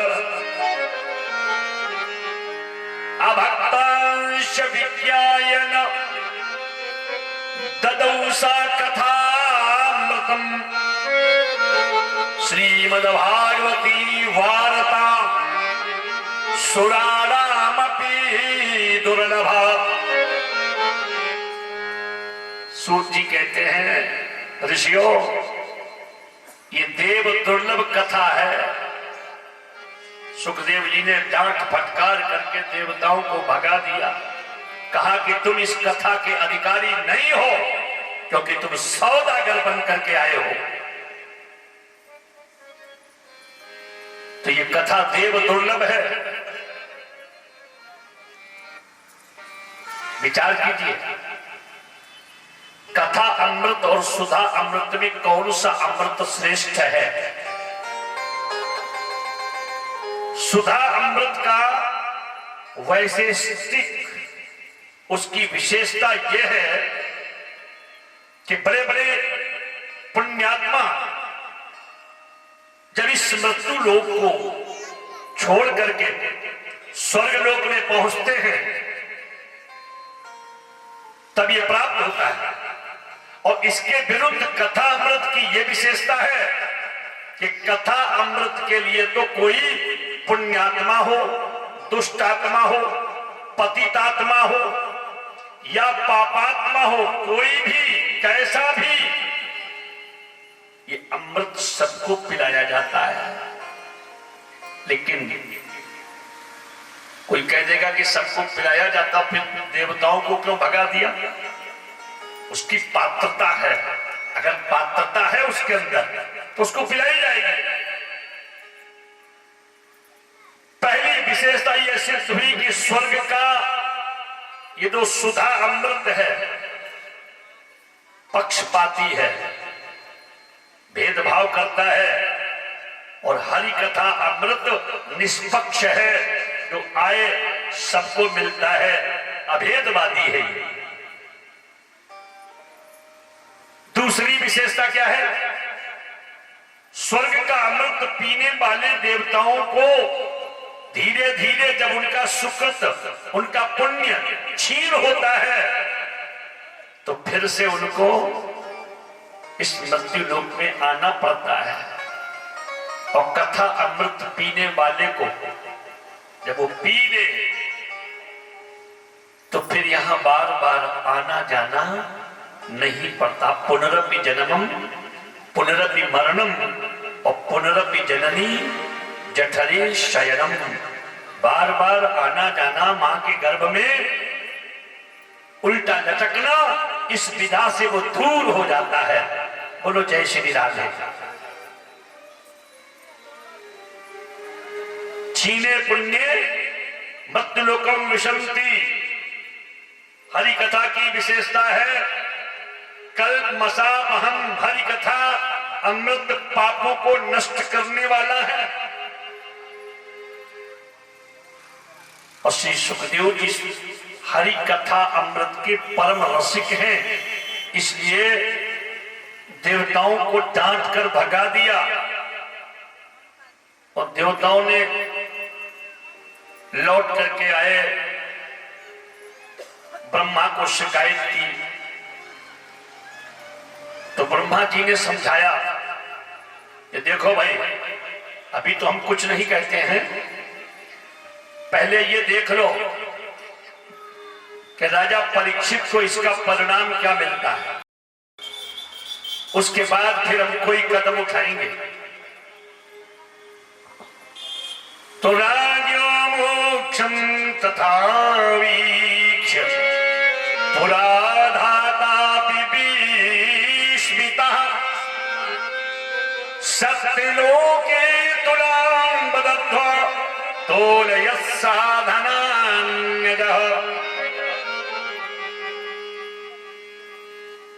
अभक्तांश विज्ञायन ददौ सा कथामृतम् श्रीमद्भागवती वार्ता सुराणामपि दुर्लभा। सूत जी कहते हैं, ऋषियों, ये देव दुर्लभ कथा है। सुखदेव जी ने डांट फटकार करके देवताओं को भगा दिया, कहा कि तुम इस कथा के अधिकारी नहीं हो, क्योंकि तुम सौदागर बन करके आए हो। तो ये कथा देव दुर्लभ है। विचार कीजिए, कथा अमृत और सुधा अमृत में कौन सा अमृत श्रेष्ठ है? सुधा अमृत का वैशिष्टिक उसकी विशेषता यह है कि बड़े बड़े पुण्यात्मा जब इस मृत्यु लोक को छोड़ करके स्वर्ग लोक में पहुंचते हैं तब यह प्राप्त होता है। और इसके विरुद्ध कथा अमृत की यह विशेषता है कि कथा अमृत के लिए तो कोई पुण्यात्मा हो, दुष्टात्मा हो, पतितात्मा हो या पापात्मा हो, कोई भी कैसा भी, ये अमृत सबको पिलाया जाता है। लेकिन कोई कह देगा कि सबको पिलाया जाता, फिर देवताओं को क्यों भगा दिया? उसकी पात्रता है, अगर पात्रता है उसके अंदर तो उसको पिलाई जाएगी। पहली विशेषता यह सिद्ध हुई कि स्वर्ग का ये जो सुधा अमृत है पक्षपाती है, भेदभाव करता है, और हरि कथा अमृत निष्पक्ष है, जो आए सबको मिलता है, अभेदवादी है ये। दूसरी विशेषता क्या है? स्वर्ग का अमृत पीने वाले देवताओं को धीरे धीरे जब उनका सुकृत, उनका पुण्य क्षीण होता है, तो फिर से उनको इस मृत्यु लोक में आना पड़ता है। और कथा अमृत पीने वाले को जब वो पी ले, तो फिर यहां बार बार आना जाना नहीं पड़ता। पुनरपि जन्मम पुनरपि मरणम और पुनरपि जननी जठरे शयनम। बार बार आना जाना, मां के गर्भ में उल्टा लटकना, इस विधा से वो दूर हो जाता है। बोलो जय श्री राधे। क्षीणे पुण्य मृत्युलोकम विशंति। हरि कथा की विशेषता है, कल्पमसा अहम। हरि कथा अमृत पापों को नष्ट करने वाला है। और श्री सुखदेव जी हरि कथा अमृत के परम रसिक हैं, इसलिए देवताओं को डांट कर भगा दिया। और देवताओं ने लौट करके आए, ब्रह्मा को शिकायत की। तो ब्रह्मा जी ने समझाया कि देखो भाई, अभी तो हम कुछ नहीं कहते हैं, पहले ये देख लो कि राजा परीक्षित को इसका परिणाम क्या मिलता है, उसके बाद फिर हम कोई कदम उठाएंगे। तो राजो मोक्षम तथा वीक्ष पुराधाता सत्यलोके तुलां बदध्वा तोलयः साधनान्यतः।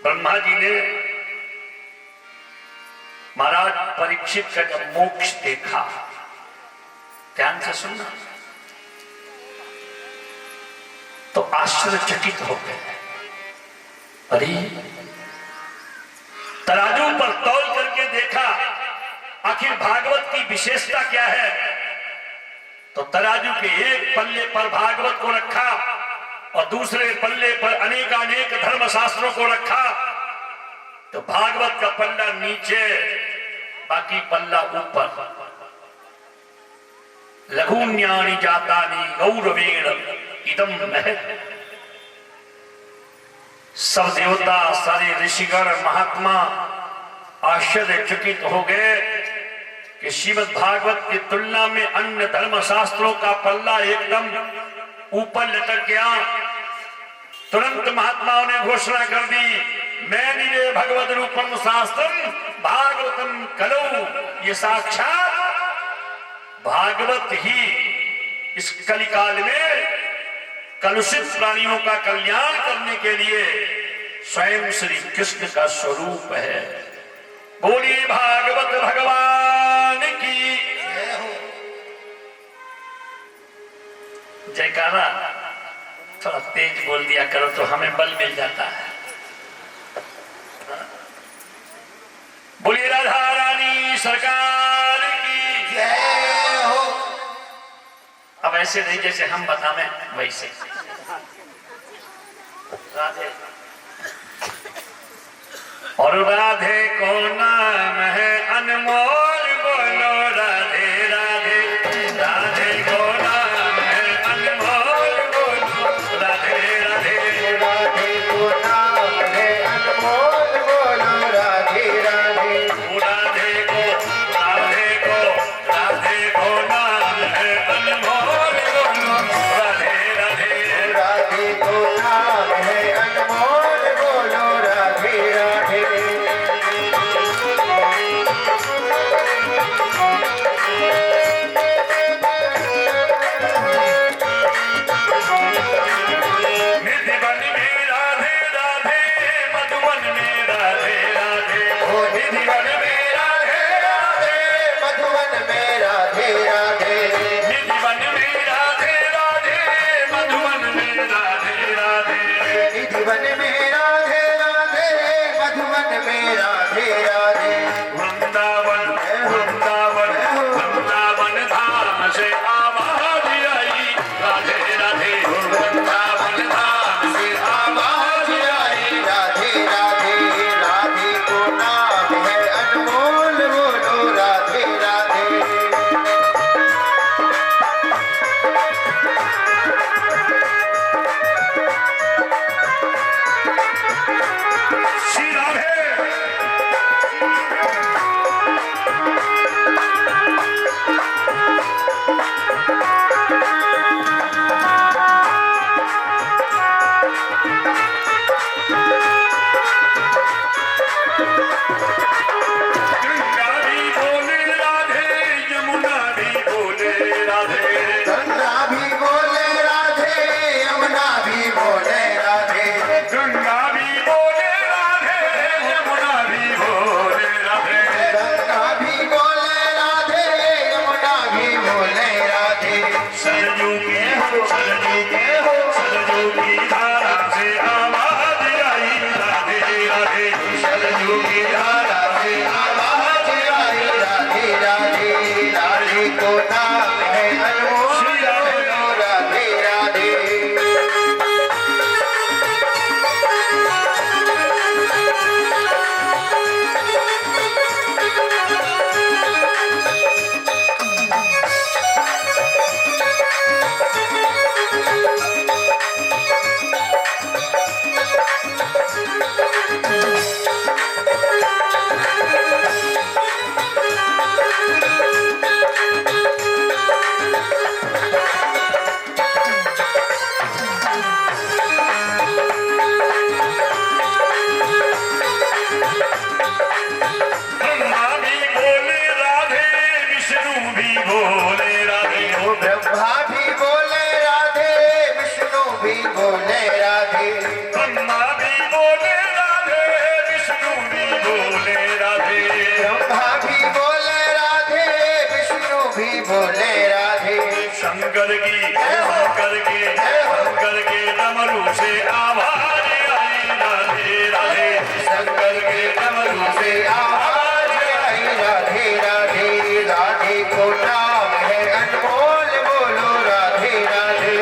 ब्रह्मा जी ने महाराज परीक्षित का जब मोक्ष देखा, ध्यान से सुनना, तो आश्चर्यचकित हो गए। अरे तराजू पर तौल करके देखा आखिर भागवत की विशेषता क्या है, तो तराजू के एक पल्ले पर भागवत को रखा और दूसरे पल्ले पर अनेकानेक धर्म शास्त्रों को रखा। तो भागवत का पल्ला नीचे, बाकी पल्ला ऊपर। लघुन्यानि जातानि गौरवेण इदम महत्। सब देवता, सारे ऋषिगण, महात्मा आश्चर्यचकित हो गए कि श्रीमद् भागवत की तुलना में अन्य धर्म शास्त्रों का पल्ला एकदम ऊपर लटक गया। तुरंत महात्माओं ने घोषणा कर दी, मैं निजे भगवद रूपम शास्त्रम भागवतम कलौ। ये साक्षात भागवत ही इस कलिकाल में कलुषित प्राणियों का कल्याण करने के लिए स्वयं श्री कृष्ण का स्वरूप है। बोलिए भागवत भगवान की जयकारा। थोड़ा तेज बोल दिया करो तो हमें बल मिल जाता है। बोलिए राधा रानी सरकार की जय हो। अब ऐसे नहीं जैसे हम बतावें वैसे। राधे और राधे को नाम है अनमोल। बोलो राधे राधे, राधे को नाम है अनमोल। बोलो राधे राधे, राधे को नाम है अनमोल। बोलो राधे राधे। राधे को नाम है अनमोल। बोलो राधे राधे, राधे को नाम है अनमोल। बोलो राधे राधे। राधे गंगा भी बोले राधे यमुना भी बोले राधे गंगा भी बोले राधे यमुना भी बोले राधे गंगा भी बोले राधे यमुना भी बोले राधे सरजू की धारा से आवाज आई राधे राधे सरजू की धारा से आवाज आई राधे राधे राधे को नाम है अनमोल राधे राधे ब्रह्मा भी बोले राधे विष्णु भी बोले राधे ब्रह्मा भी बोले राधे विष्णु भी बोले राधे ब्रह्मा भी बोले राधे विष्णु भी बोले राधे ब्रह्मा भी बोले राधे विष्णु भी बोले राधे शंकर के डमरू से आवाज आई राधे राधे शंकर के डमरू से आवाज आई राधे राधे राधे को नाम है अनमोल बोलो राधे राधे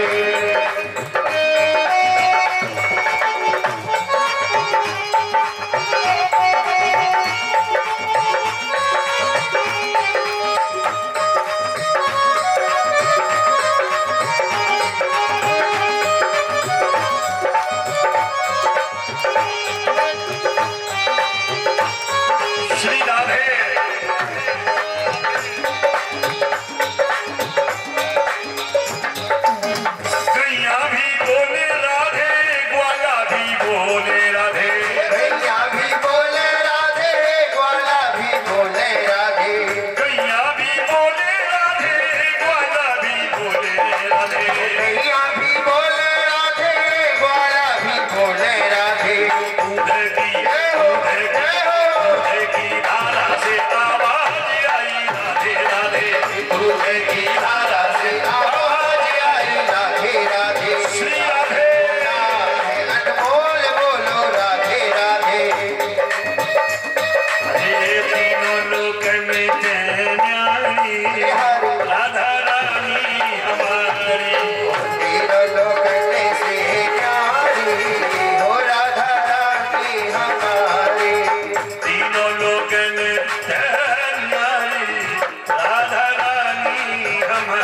श्री राधे गैया भी बोले राधे ग्वाला भी बोले राधे भैया भी बोले राधे ग्वाला भी बोले राधे गैया भी बोले राधे ग्वाला भी बोले राधे भैया भी बोले राधे ग्वाला भी बोले राधे दूध की धारा से आवाज आई राधे राधे दूध की धारा से आवाज आई राधे राधे श्री राधे अनमोल बोलो राधे राधे ये तीनों लोक में न्यारी राधा रानी हमारी तीनों लोक में से प्यारी हो राधा रानी हमारी तीनों लोक में न्यारी राधा रानी हमारी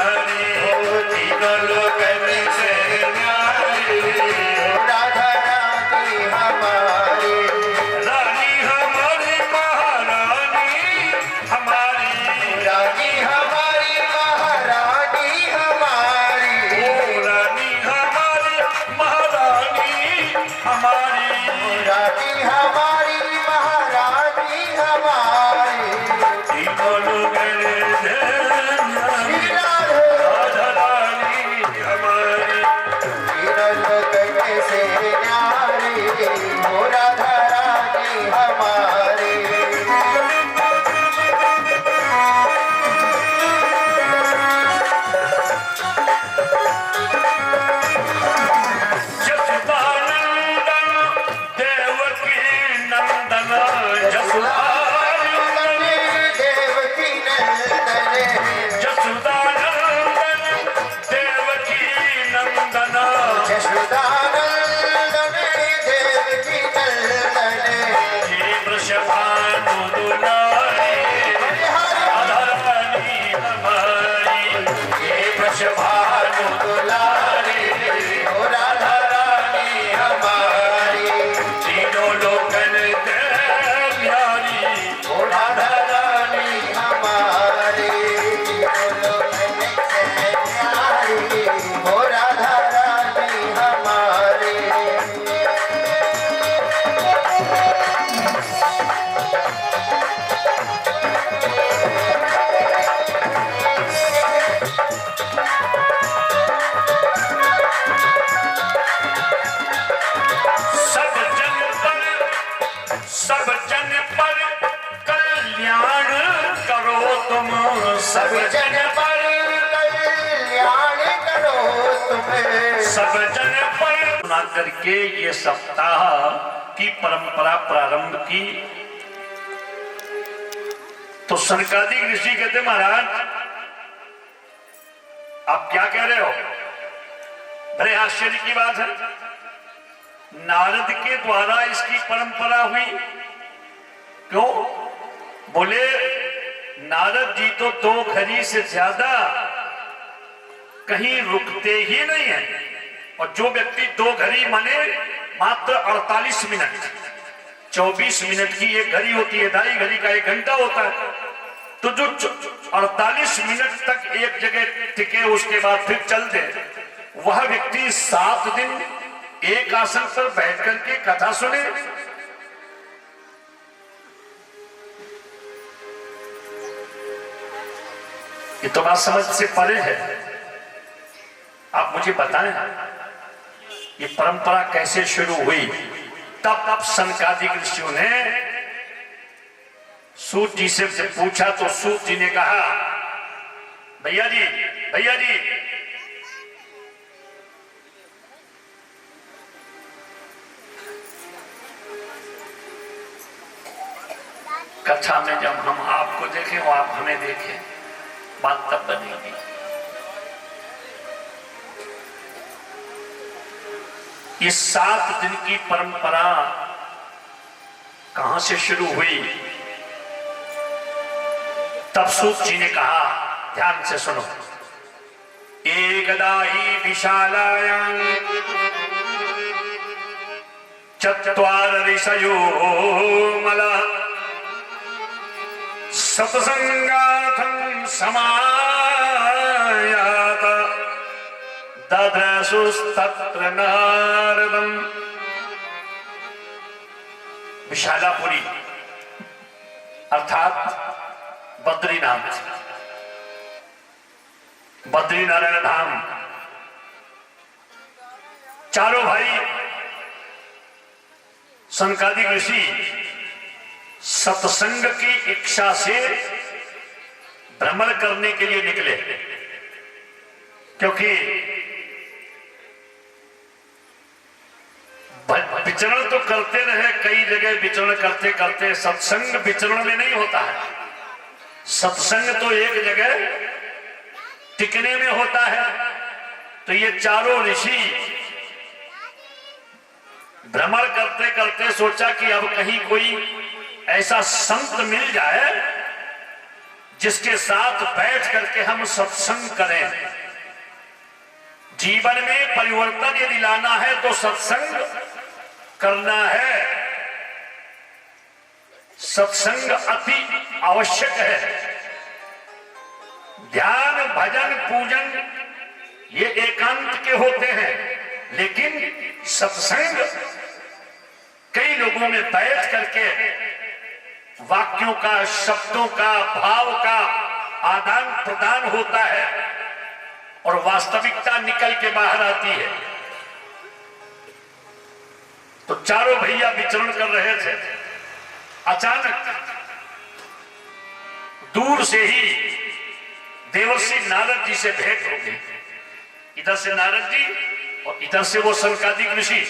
सब जन पर कल्याण करो तुम्हें। सब जन पर सुना करके ये सप्ताह की परंपरा प्रारंभ की। तो सनकादिक ऋषि कहते महाराज आप क्या कह रहे हो? बड़े आश्चर्य की बात है, नारद के द्वारा इसकी परंपरा हुई। क्यों? बोले नारद जी तो 2 घड़ी से ज्यादा कहीं रुकते ही नहीं है, और जो व्यक्ति 2 घड़ी माने मात्र 48 मिनट, 24 मिनट की एक घड़ी होती है, 2.5 घड़ी का 1 घंटा होता है, तो जो 48 मिनट तक एक जगह टिके उसके बाद फिर चल दे, वह व्यक्ति 7 दिन एक आसन पर बैठ करके कथा सुने। ये तो बात समझ से परे है। आप मुझे बताएं ये परंपरा कैसे शुरू हुई? तब सनकादिक ऋषियों ने सूत जी से जब पूछा तो सूत जी ने कहा भैया जी कथा में जब हम आपको देखें और आप हमें देखें, बात तब बनेगी। ये 7 दिन की परंपरा कहां से शुरू हुई? तब सूत जी ने कहा, ध्यान से सुनो, एकदा ही विशालायां चत्वार ऋषयो मला सत्संगार्थं समायात ददृशुस्तत्र नारदम्। विशालापुरी अर्थात बद्रीनाथ, बद्रीनारायण धाम, चारों भाई सनकादिक ऋषि सत्संग की इच्छा से भ्रमण करने के लिए निकले, क्योंकि विचरण तो करते रहे, कई जगह विचरण करते करते सत्संग विचरण में नहीं होता है। सत्संग तो एक जगह टिकने में होता है। तो ये चारों ऋषि भ्रमण करते करते सोचा कि अब कहीं कोई ऐसा संत मिल जाए जिसके साथ बैठ करके हम सत्संग करें। जीवन में परिवर्तन यदि लाना है तो सत्संग करना है। सत्संग अति आवश्यक है। ध्यान भजन पूजन ये एकांत के होते हैं, लेकिन सत्संग कई लोगों में बैठ करके वाक्यों का, शब्दों का, भाव का आदान प्रदान होता है और वास्तविकता निकल के बाहर आती है। तो चारों भैया विचरण कर रहे थे, अचानक दूर से ही देवर्षि नारद जी से भेंट हो गई। इधर से नारद जी और इधर से वो सनकादिक ऋषि।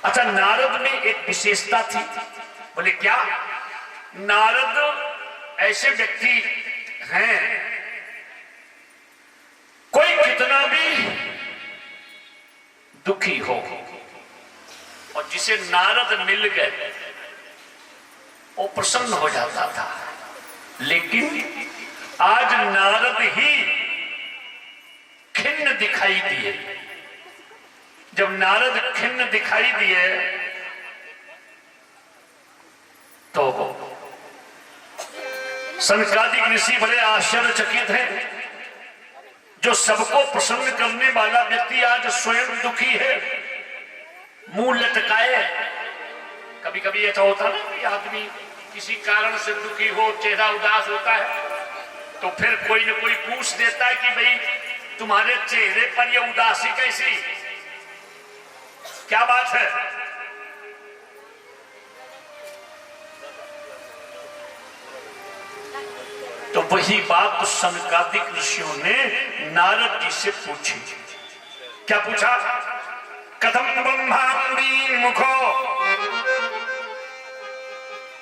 अच्छा, नारद में एक विशेषता थी। बोले क्या? नारद ऐसे व्यक्ति हैं, कोई कितना भी दुखी हो और जिसे नारद मिल गए वो प्रसन्न हो जाता था। लेकिन आज नारद ही खिन्न दिखाई दिए। जब नारद खिन्न दिखाई दिए तो सनकादिक ऋषि बड़े आश्चर्यचकित हैं। जो सबको प्रसन्न करने वाला व्यक्ति आज स्वयं दुखी है, मुंह लटकाए। कभी कभी ऐसा होता है कि आदमी किसी कारण से दुखी हो, चेहरा उदास होता है, तो फिर कोई न कोई पूछ देता है कि भाई तुम्हारे चेहरे पर ये उदासी कैसी, क्या बात है? तो वही बात सनकादिक ऋषियों ने नारद जी से पूछी। क्या पूछा? कथम ब्रह्मांडी मुखो,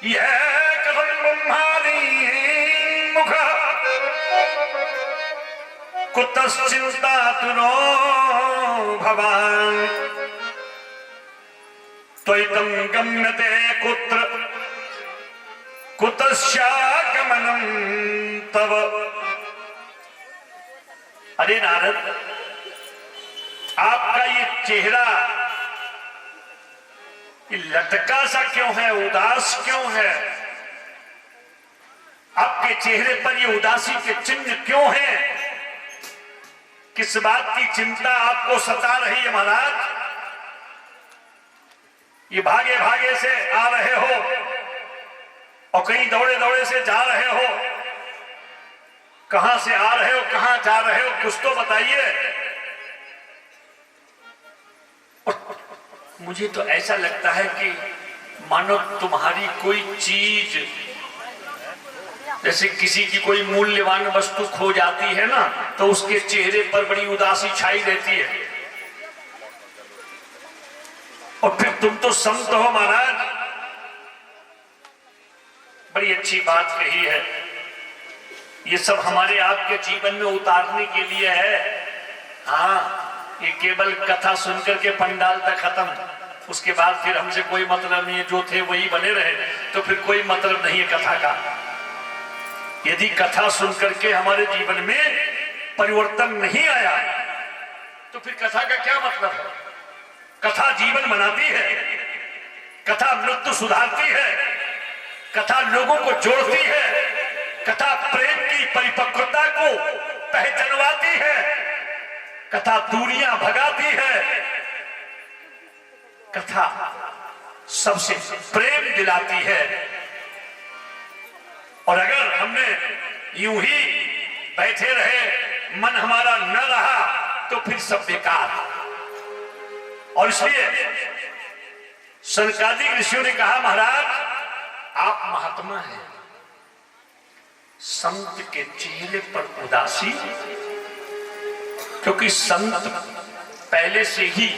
यह कथम ब्रह्मादि मुख, कुतश्चिंता तुरो भवान, त्वयितं गम्यते कुत्र कुतश्चागमनं तव। अरे नारद, आपका ये चेहरा ये लटका सा क्यों है, उदास क्यों है? आपके चेहरे पर ये उदासी के चिन्ह क्यों हैं? किस बात की चिंता आपको सता रही है महाराज? ये भागे भागे से आ रहे हो और कहीं दौड़े दौड़े से जा रहे हो। कहां से आ रहे हो, कहां जा रहे हो, कुछ तो बताइए। मुझे तो ऐसा लगता है कि मानो तुम्हारी कोई चीज, जैसे किसी की कोई मूल्यवान वस्तु खो जाती है ना, तो उसके चेहरे पर बड़ी उदासी छाई रहती है। और फिर तुम तो संत हो महाराज। बड़ी अच्छी बात कही है। ये सब हमारे आपके जीवन में उतारने के लिए है। हाँ, ये केवल कथा सुनकर के पंडाल तक खत्म, उसके बाद फिर हमसे कोई मतलब नहीं है। जो थे वही बने रहे तो फिर कोई मतलब नहीं है कथा का। यदि कथा सुनकर के हमारे जीवन में परिवर्तन नहीं आया तो फिर कथा का क्या मतलब है? कथा जीवन बनाती है, कथा मृत्यु सुधारती है, कथा लोगों को जोड़ती है, कथा प्रेम की परिपक्वता को पहचानवाती है, कथा दूरियां भगाती है, कथा सबसे प्रेम दिलाती है। और अगर हमने यूं ही बैठे रहे, मन हमारा न रहा, तो फिर सब बेकार। और इसलिए सनकादिक ऋषियों ने कहा, महाराज आप महात्मा हैं, संत के चेहरे पर उदासी, क्योंकि संत पहले से ही,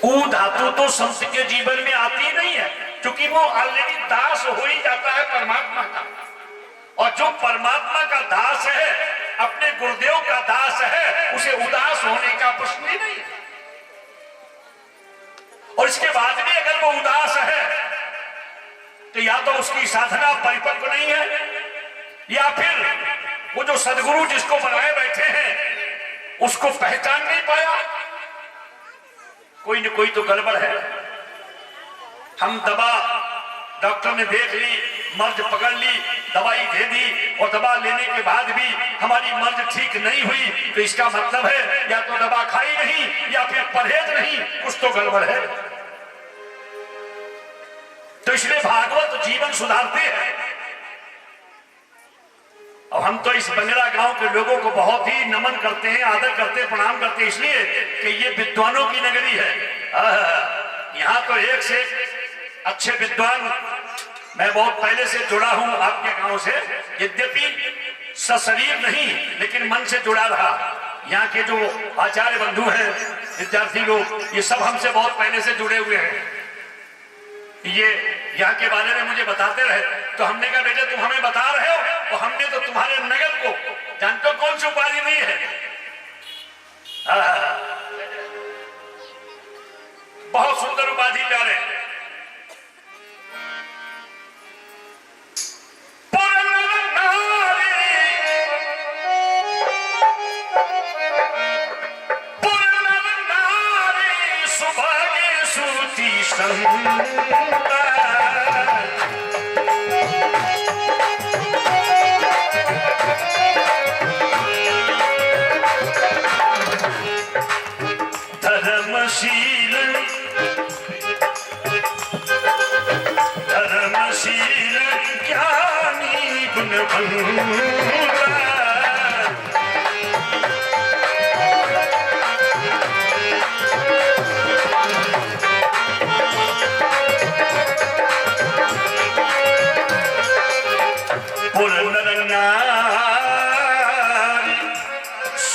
ऊ धातु तो संत के जीवन में आती नहीं है, क्योंकि वो ऑलरेडी दास हो ही जाता है परमात्मा का। और जो परमात्मा का दास है, अपने गुरुदेव का दास है, उसे उदास होने का प्रश्न ही नहीं है। और इसके बाद भी अगर वो उदास है तो या तो उसकी साधना परिपक्व नहीं है, या फिर वो जो सदगुरु जिसको बनाए बैठे हैं उसको पहचान नहीं पाया। कोई न कोई तो गड़बड़ है। हम दवा, डॉक्टर ने देख ली, मर्ज पकड़ ली, दवाई दे दी, और दवा लेने के बाद भी हमारी मर्ज ठीक नहीं हुई, तो इसका मतलब है या तो दवा खाई नहीं या फिर परहेज नहीं, कुछ तो गड़बड़ है। तो इसलिए भागवत जीवन सुधारते हैं। और हम तो इस बंगला गांव के लोगों को बहुत ही नमन करते हैं, आदर करते, प्रणाम करते, इसलिए कि ये विद्वानों की नगरी है। यहाँ तो एक से अच्छे विद्वान, मैं बहुत पहले से जुड़ा हूं आपके गांव से, यद्यपि सशरीर नहीं लेकिन मन से जुड़ा रहा। यहाँ के जो आचार्य बंधु हैं, विद्यार्थी लोग, ये सब हमसे बहुत पहले से जुड़े हुए हैं। ये यहाँ के बारे में मुझे बताते रहे, तो हमने कहा बेटा तुम हमें बता रहे हो, और हमने तो तुम्हारे नगर को जानते हो कौन सी उपाधि नहीं है। बहुत सुंदर उपाधि प्यारे। धर्मशील ज्ञानी गुणवंत,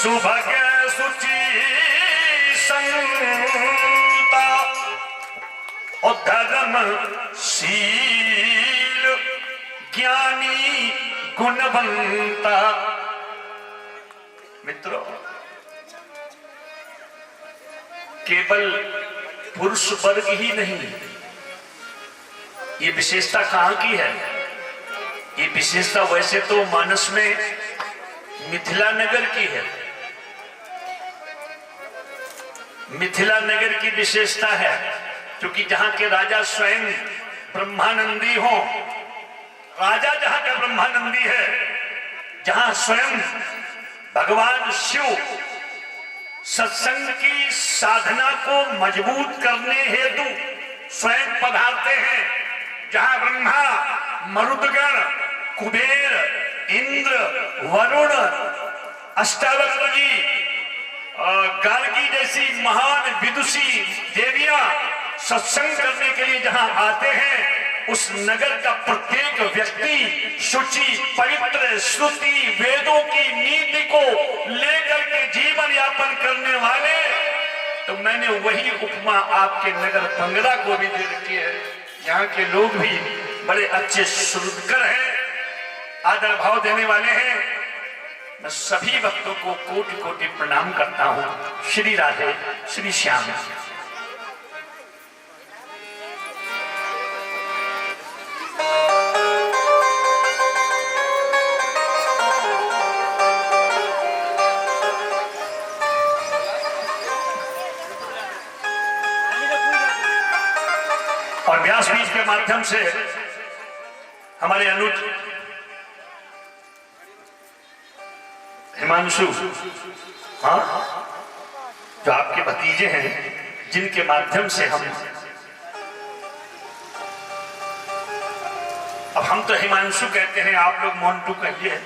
सुभग सुचि संता और धर्मशील ज्ञानी गुणवंता। मित्रों, केवल पुरुष वर्ग ही नहीं, ये विशेषता कहां की है? ये विशेषता वैसे तो मानस में मिथिला नगर की है। मिथिला नगर की विशेषता है क्योंकि जहां के राजा स्वयं ब्रह्मानंदी हो, राजा जहां का ब्रह्मानंदी है, जहां स्वयं भगवान शिव सत्संग की साधना को मजबूत करने हेतु स्वयं पधारते हैं, जहां ब्रह्मा, मरुदगण, कुबेर, इंद्र, वरुण, अष्टावक्र जी, गार्गी जैसी महान विदुषी देवियां सत्संग करने के लिए जहां आते हैं, उस नगर का प्रत्येक व्यक्ति शुचि, पवित्र, श्रुति, वेदों की नीति को लेकर के जीवन यापन करने वाले। तो मैंने वही उपमा आपके नगर पंगड़ा को भी दे रखी है। यहाँ के लोग भी बड़े अच्छे श्रुतकर हैं, आदर भाव देने वाले हैं। मैं सभी भक्तों को कोटि कोटि प्रणाम करता हूँ। श्री राधे, श्री श्याम। और व्यासपीठ के माध्यम से हमारे अनुज हिमांशु, हाँ, जो आपके भतीजे हैं, जिनके माध्यम से हम तो हिमांशु कहते हैं, आप लोग मोन्टू कहिए।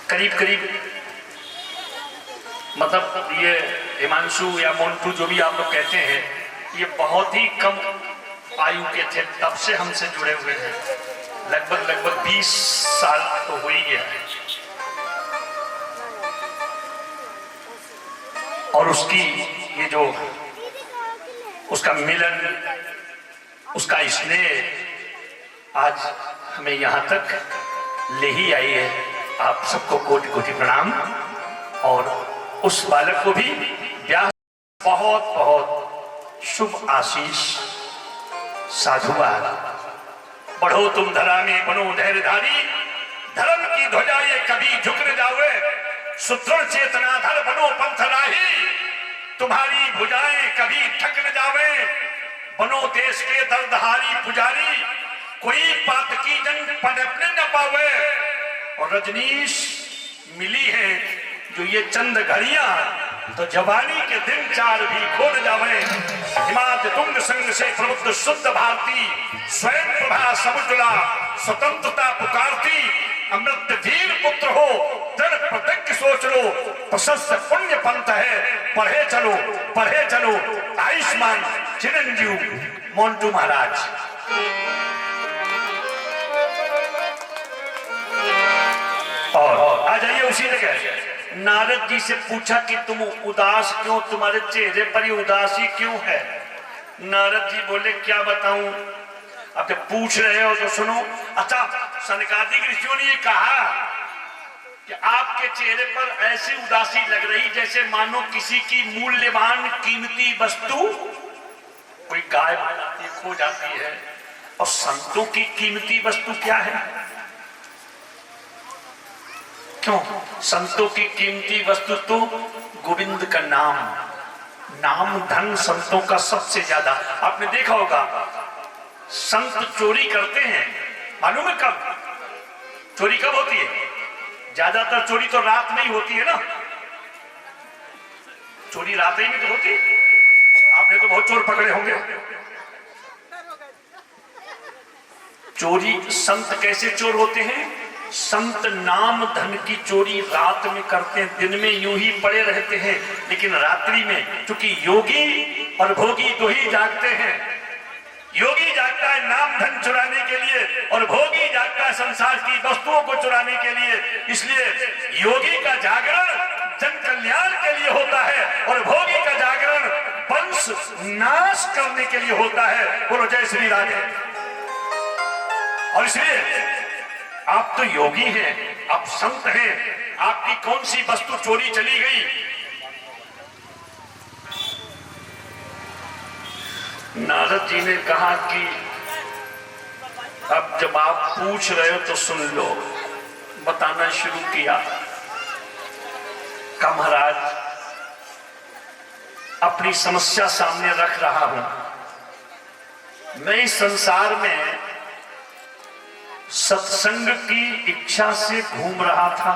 करीब करीब मतलब ये हिमांशु या मोन्टू जो भी आप लोग कहते हैं, ये बहुत ही कम आयु के थे, तब से हमसे जुड़े हुए हैं। लगभग 20 साल तो हो ही गया है। और उसकी ये जो उसका मिलन, उसका स्नेह आज हमें यहाँ तक ले ही आई है। आप सबको कोटि कोटि प्रणाम। और उस बालक को भी व्यास बहुत बहुत शुभ आशीष। साधुवाद। बढ़ो तुम धरा में, बनो धैर्यधारी, धर्म की ध्वजा ये कभी झुक न जावे, सुदृढ़ चेतना धर बनो पंथराही, तुम्हारी भुजाएं कभी थक न जावे, बनो देश के दर्दहारी पुजारी, कोई पातकी जंग पनपने न पावे। और रजनीश मिली है जो ये चंद घड़ियां, तो जवानी के दिन चार भी खो न जावे। हिमाद्य तुंग संग से प्रबुद्ध शुद्ध भारती, स्वयं प्रभा समुज्ज्वला स्वतंत्रता पुकारती, अमृत धीर पुत्र हो दृढ़ प्रतिज्ञ सोच लो, प्रशस्त पुण्य पंथ है पढ़े चलो। आयुष्मान चिरंजीव मोन्टू महाराज। और आ जाइए उसी जगह। नारद जी से पूछा कि तुम उदास क्यों, तुम्हारे चेहरे पर ये उदासी क्यों है? नारद जी बोले क्या बताऊं, अब जब पूछ रहे हो तो सुनो। अच्छा, सनकादिक ऋषियों ने ये कहा कि आपके चेहरे पर ऐसी उदासी लग रही जैसे मानो किसी की मूल्यवान कीमती वस्तु कोई गायब खो जाती है। और संतों की कीमती वस्तु क्या है? क्यों? संतों की कीमती वस्तु तो गोविंद का नाम धन संतों का सबसे ज्यादा। आपने देखा होगा संत चोरी करते हैं, मालूम है कब चोरी कब होती है? ज्यादातर चोरी तो रात में ही होती है ना। चोरी रात ही में तो होती है। आपने तो बहुत चोर पकड़े होंगे। चोरी संत कैसे चोर होते हैं? संत नाम धन की चोरी रात में करते हैं, दिन में यूं ही पड़े रहते हैं, लेकिन रात्रि में क्योंकि योगी और भोगी दो ही जागते हैं। योगी जागता है नाम धन चुराने के लिए, लिए और भोगी जागता है संसार की वस्तुओं को चुराने के लिए। इसलिए योगी का जागरण जन कल्याण के लिए होता है और भोगी का जागरण वंश नाश करने के लिए होता है। बोलो जय श्री राधे। और इसलिए आप तो योगी हैं, आप संत हैं, आपकी कौन सी वस्तु चोरी चली गई? नारद जी ने कहा कि अब जब आप पूछ रहे हो तो सुन लो। बताना शुरू किया। का महाराज अपनी समस्या सामने रख रहा हूं। मैं इस संसार में सत्संग की इच्छा से घूम रहा था।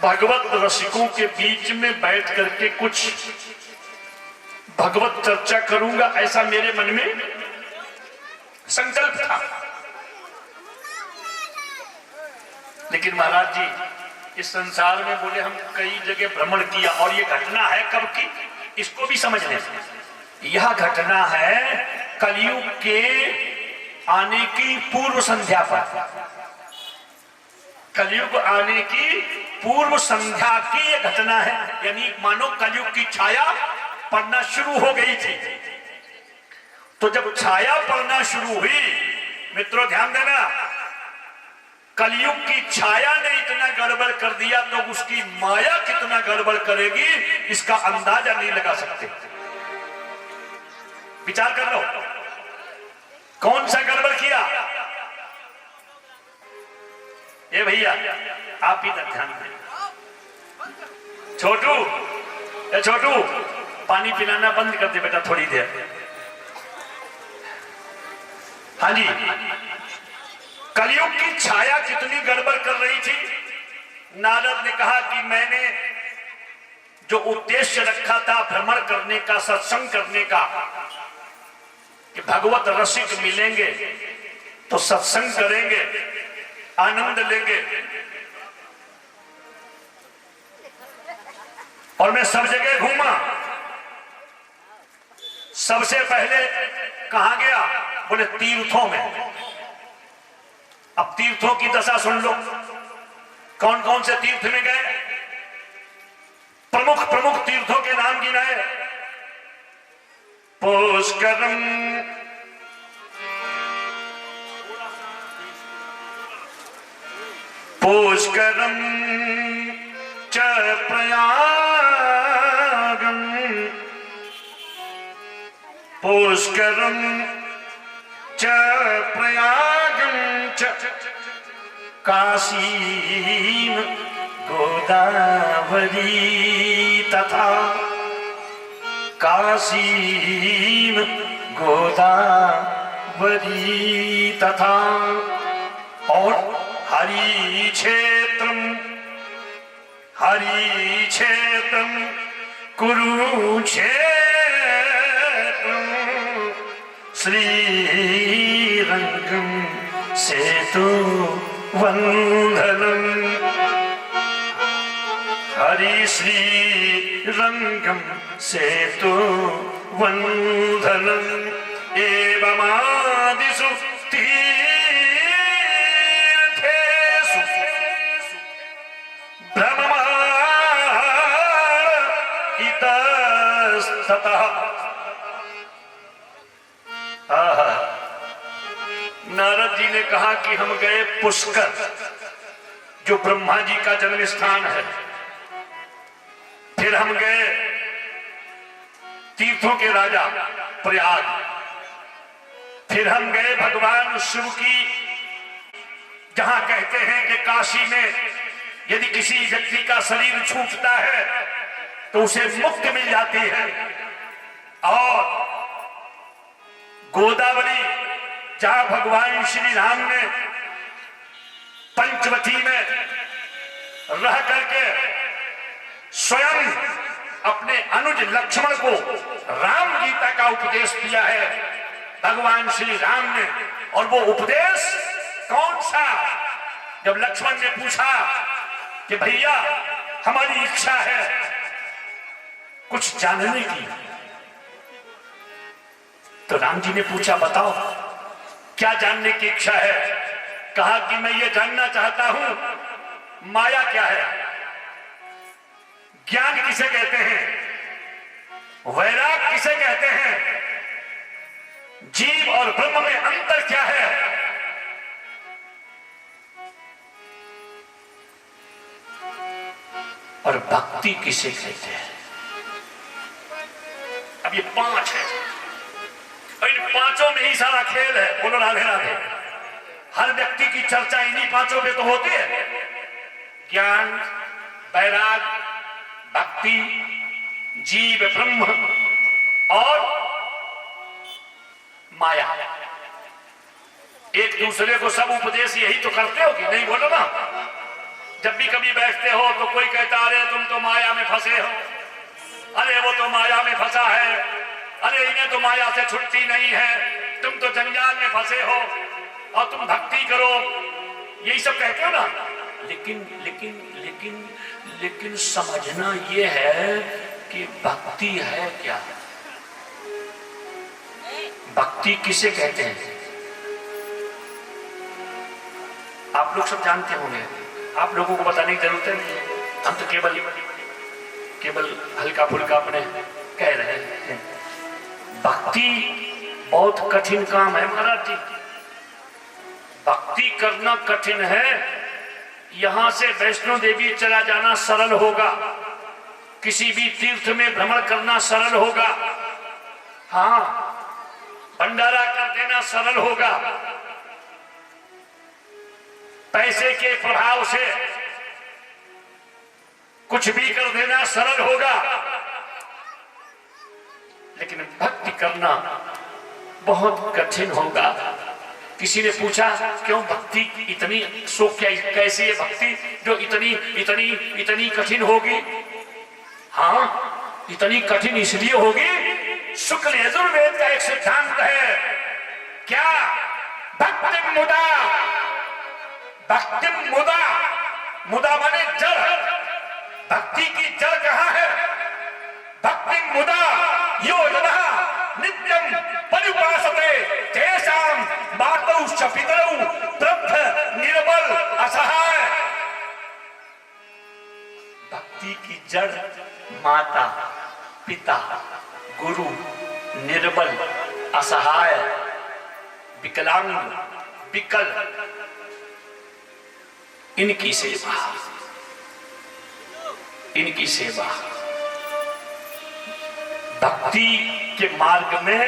भगवत रसिकों के बीच में बैठ करके कुछ भगवत चर्चा करूंगा, ऐसा मेरे मन में संकल्प था। लेकिन महाराज जी इस संसार में बोले हम कई जगह भ्रमण किया और ये घटना है कब की, इसको भी समझ लें। यह घटना है कलयुग के आने की पूर्व संध्या पर। कलयुग आने की पूर्व संध्या की यह घटना है। यानी मानो कलयुग की छाया पड़ना शुरू हो गई थी। तो जब छाया पड़ना शुरू हुई, मित्रों ध्यान देना, कलयुग की छाया ने इतना गड़बड़ कर दिया तो उसकी माया कितना गड़बड़ करेगी इसका अंदाजा नहीं लगा सकते। विचार कर लो कौन सा गड़बड़ किया। ये भैया आप ही तक ध्यान दें। छोटू, ए छोटू, पानी पिलाना बंद कर दे बेटा थोड़ी देर। हाँ जी, कलयुग की छाया कितनी गड़बड़ कर रही थी। नारद ने कहा कि मैंने जो उद्देश्य रखा था भ्रमण करने का, सत्संग करने का, कि भगवत रसिक मिलेंगे तो सत्संग करेंगे, आनंद लेंगे, और मैं सब जगह घूमा। सबसे पहले कहां गया? बोले तीर्थों में। अब तीर्थों की दशा सुन लो, कौन कौन से तीर्थ में गए। प्रमुख प्रमुख तीर्थों के नाम गिनाए। पुष्करम, पुष्करम च प्रयागम, पुष्करम च प्रयागम च काशीम गोदावरी तथा, काशीम गोदावरी तथा, और हरि क्षेत्रम, हरि क्षेत्रम कुरुक्षेत्रम, श्रीरंगम सेतु वंदनम, हरि श्रीरंगम सेतु वंदनम, एवमादिषु तीर्थेषु भ्रममाण इतस्ततः। नारद जी ने कहा कि हम गए पुष्कर, जो ब्रह्मा जी का जन्म स्थान है। फिर हम गए तीर्थों के राजा प्रयाग। फिर हम गए भगवान शिव की, जहां कहते हैं कि काशी में यदि किसी व्यक्ति का शरीर छूटता है तो उसे मुक्ति मिल जाती है। और गोदावरी, जहां भगवान श्री राम ने पंचवटी में रह करके स्वयं अपने अनुज लक्ष्मण को राम गीता का उपदेश दिया है भगवान श्री राम ने। और वो उपदेश कौन सा? जब लक्ष्मण ने पूछा कि भैया हमारी इच्छा है कुछ जानने की, तो राम जी ने पूछा बताओ। क्या जानने की इच्छा है? कहा कि मैं ये जानना चाहता हूं माया क्या है, ज्ञान किसे कहते हैं, वैराग किसे कहते हैं, जीव और ब्रह्म में अंतर क्या है। और भक्ति किसे कहते हैं। अब ये 5 है और इन 5 में ही सारा खेल है। बोलो राधे राधे। हर व्यक्ति की चर्चा इन्हीं 5 पे तो होती है। ज्ञान, वैराग, भक्ति, जीव ब्रह्म और माया। एक दूसरे को सब उपदेश यही तो करते हो कि नहीं? बोलो ना। जब भी कभी बैठते हो तो कोई कहता अरे तुम तो माया में फंसे हो, अरे वो तो माया में फंसा है, अरे इन्हें तो माया से छुट्टी नहीं है, तुम तो जंजाल में फंसे हो और तुम भक्ति करो, यही सब कहते हो ना। लेकिन लेकिन लेकिन लेकिन समझना ये है कि भक्ति है क्या। भक्ति किसे कहते हैं आप लोग सब जानते होंगे। आप लोगों को बताने की जरूरत नहीं है। हम तो केवल हल्का फुल्का अपने कह रहे हैं। भक्ति बहुत कठिन काम है महाराज जी। भक्ति करना कठिन है। यहां से वैष्णो देवी चला जाना सरल होगा, किसी भी तीर्थ में भ्रमण करना सरल होगा, हाँ भंडारा कर देना सरल होगा, पैसे के प्रभाव से कुछ भी कर देना सरल होगा, लेकिन भक्ति करना बहुत कठिन होगा। किसी ने पूछा क्यों भक्ति इतनी कैसी है भक्ति जो इतनी इतनी इतनी कठिन होगी। हाँ इतनी कठिन इसलिए होगी, शुक्ल यजुर्वेद का एक सिद्धांत है। क्या? भक्ति मुदा। भक्ति मुदा, मुदा माने जड़। भक्ति की जड़ कहां है? भक्ति मुदा योजना नित्यम परिपासते तेषां मातौ पितरौ प्रब्ध निर्बल असहाय। भक्ति की जड़ माता, पिता, गुरु, निर्बल, असहाय, विकलांग, विकल, इनकी सेवा, इनकी सेवा। भक्ति के मार्ग में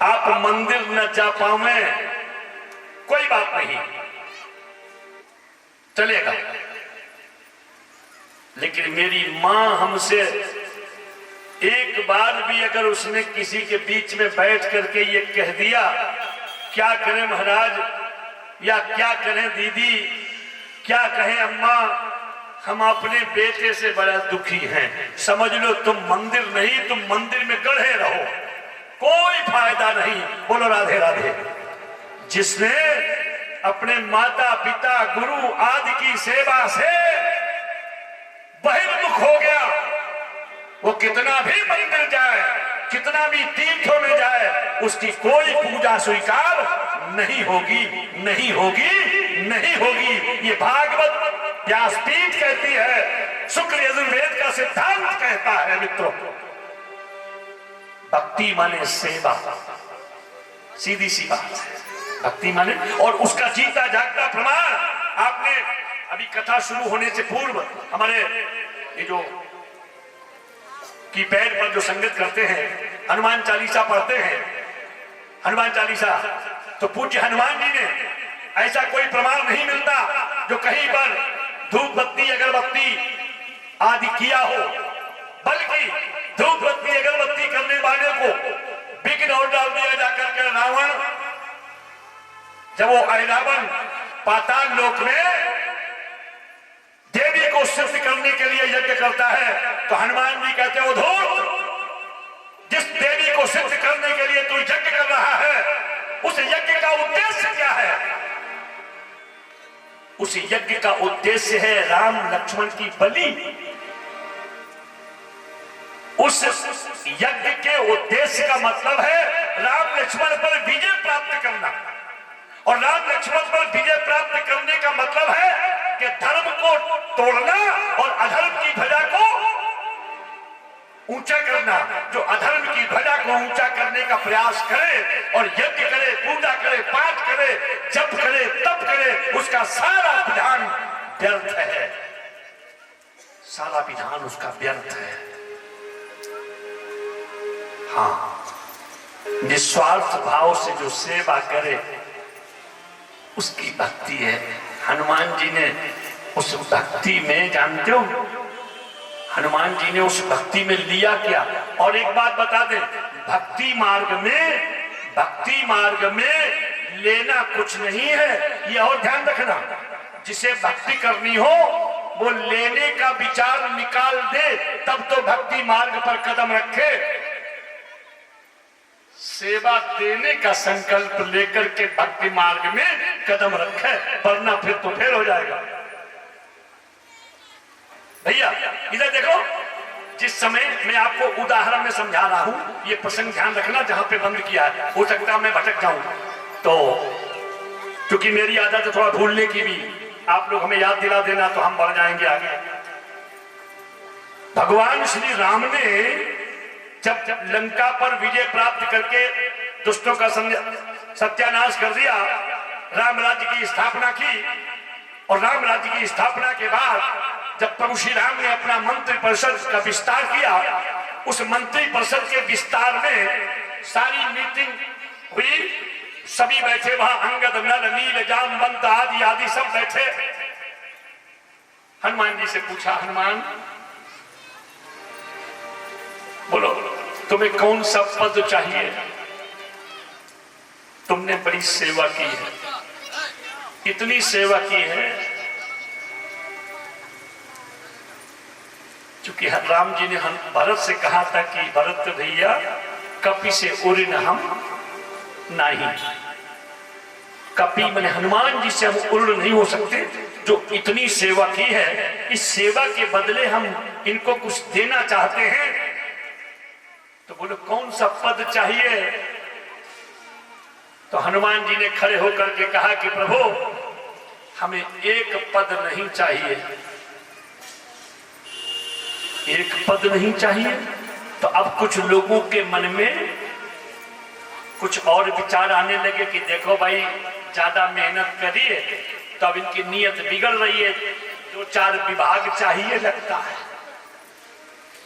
आप मंदिर न जा पावे कोई बात नहीं, चलेगा। लेकिन मेरी मां हमसे एक बार भी अगर उसने किसी के बीच में बैठ करके ये कह दिया क्या करें महाराज या क्या करें दीदी, क्या कहें अम्मा, हम अपने बेटे से बड़ा दुखी हैं, समझ लो तुम मंदिर नहीं, तुम मंदिर में गढ़े रहो, कोई फायदा नहीं। बोलो राधे राधे। जिसने अपने माता पिता गुरु आदि की सेवा से बहिर्मुख हो गया, वो कितना भी मंदिर जाए, कितना भी तीर्थों में जाए, उसकी कोई पूजा स्वीकार नहीं होगी, नहीं होगी, नहीं होगी। ये भागवत व्यासपीठ कहती है, शुक्ल यजुर्वेद का सिद्धांत कहता है। मित्रों, भक्ति माने सेवा, सीधी सी बात है। भक्ति माने, और उसका जीता जागता प्रमाण आपने अभी कथा शुरू होने से पूर्व हमारे ये जो कीपैड पर जो संगत करते हैं, हनुमान चालीसा पढ़ते हैं, हनुमान चालीसा, तो पूज्य हनुमान जी ने ऐसा कोई प्रमाण नहीं मिलता जो कहीं पर धूप बत्ती अगरबत्ती आदि किया हो, बल्कि धूप बत्ती अगरबत्ती करने वाले को विघ्न और डाल दिया जाकर के रावण, जब वो रावण पाताल लोक में देवी को सिद्ध करने के लिए यज्ञ करता है, तो हनुमान जी कहते हो धूप, जिस देवी को सिद्ध करने के लिए तू यज्ञ कर रहा है, उस यज्ञ का उद्देश्य क्या है? उस यज्ञ का उद्देश्य है राम लक्ष्मण की बलि। उस यज्ञ के उद्देश्य का मतलब है राम लक्ष्मण को तोड़ना और अधर्म की ध्वजा को ऊंचा करना। जो अधर्म की ध्वजा को ऊंचा करने का प्रयास करे और यज्ञ करे, पूजा करे, पाठ करे, जप करे, तप करे, उसका सारा विधान व्यर्थ है, सारा विधान उसका व्यर्थ है। हाँ, निस्वार्थ भाव से जो सेवा करे उसकी भक्ति है। हनुमान जी ने उस भक्ति में, जानते हो हनुमान जी ने उस भक्ति में लिया क्या? और एक बात बता दें, भक्ति मार्ग में लेना कुछ नहीं है, ये और ध्यान रखना। जिसे भक्ति करनी हो वो लेने का विचार निकाल दे, तब तो भक्ति मार्ग पर कदम रखे। सेवा देने का संकल्प लेकर के भक्ति मार्ग में कदम रखे, वरना फिर तो फेल हो जाएगा। भैया इधर देखो, जिस समय मैं आपको उदाहरण में समझा रहा हूं, ये प्रसंग ध्यान रखना जहां पे बंद किया है, हो सकता है मैं भटक जाऊं, तो क्योंकि मेरी आदत है थोड़ा भूलने की भी, आप लोग हमें याद दिला देना तो हम बढ़ जाएंगे आगे। भगवान श्री राम ने जब लंका पर विजय प्राप्त करके दुष्टों का सत्यानाश कर दिया, राम राज्य की स्थापना की, और राम राज्य की स्थापना के बाद जब प्रभु श्री राम ने अपना मंत्री परिषद का विस्तार किया, उस मंत्री परिषद के विस्तार में सारी मीटिंग हुई, सभी बैठे वहां, अंगद, नल, नील, जामवंत आदि सब बैठे। हनुमान जी से पूछा, हनुमान बोलो तुम्हें कौन सा पद चाहिए? तुमने बड़ी सेवा की है, इतनी सेवा की है, क्योंकि राम जी ने भरत से कहा था कि भरत भैया कपि से उड़न हम नहीं, कपि मैंने हनुमान जी से हम उड़ नहीं हो सकते। जो इतनी सेवा की है, इस सेवा के बदले हम इनको कुछ देना चाहते हैं। तो बोले कौन सा पद चाहिए? तो हनुमान जी ने खड़े होकर के कहा कि प्रभु हमें एक पद नहीं चाहिए, एक पद नहीं चाहिए। तो अब कुछ लोगों के मन में कुछ और विचार आने लगे कि देखो भाई ज्यादा मेहनत करिए तो अब इनकी नीयत बिगड़ रही है, 2-4 विभाग चाहिए लगता है।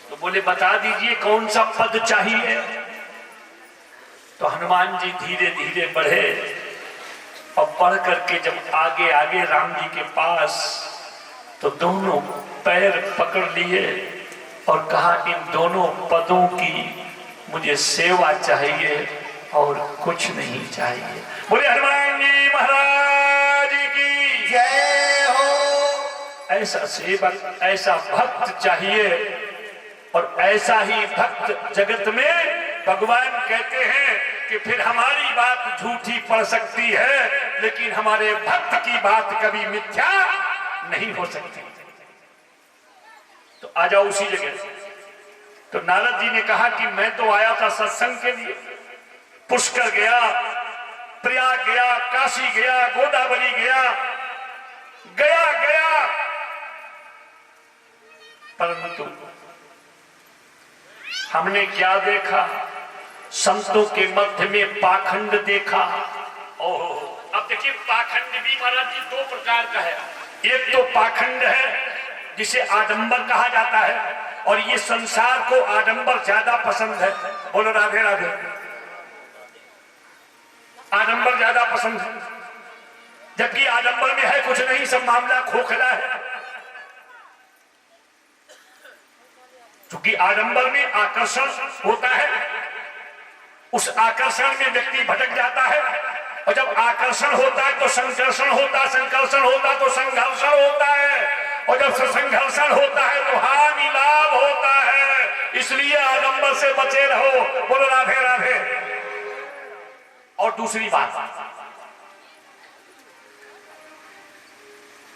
तो बोले बता दीजिए कौन सा पद चाहिए। तो हनुमान जी धीरे धीरे बढ़े और बढ़ करके जब आगे आगे राम जी के पास, तो दोनों पैर पकड़ लिए और कहा इन दोनों पदों की मुझे सेवा चाहिए और कुछ नहीं चाहिए। बोले हनुमान जी महाराज की जय हो। ऐसा सेवक, ऐसा भक्त चाहिए, और ऐसा ही भक्त जगत में भगवान कहते हैं कि फिर हमारी बात झूठी पड़ सकती है, लेकिन हमारे भक्त की बात कभी मिथ्या नहीं हो सकती। तो आ जाओ उसी जगह। तो नारद जी ने कहा कि मैं तो आया था सत्संग के लिए, पुष्कर गया, प्रयाग गया, काशी गया, गोदावरी गया, गया परंतु हमने क्या देखा? संतों के मध्य में पाखंड देखा। ओहो, अब देखिए पाखंड भी महाराज जी 2 प्रकार का है। एक तो पाखंड है जिसे आडंबर कहा जाता है, और ये संसार को आडंबर ज्यादा पसंद है। बोलो राधे राधे। आडंबर ज्यादा पसंद है, जबकि आडंबर में है कुछ नहीं, सब मामला खोखला है। क्योंकि आडंबर में आकर्षण होता है, उस आकर्षण में व्यक्ति भटक जाता है, और जब आकर्षण होता है तो संकर्षण होता है, संकर्षण होता है तो संघर्षण होता है, और जब संघर्षण होता है तो हानि लाभ होता है। इसलिए आडंबर से बचे रहो। बोलो राधे राधे। और दूसरी बात,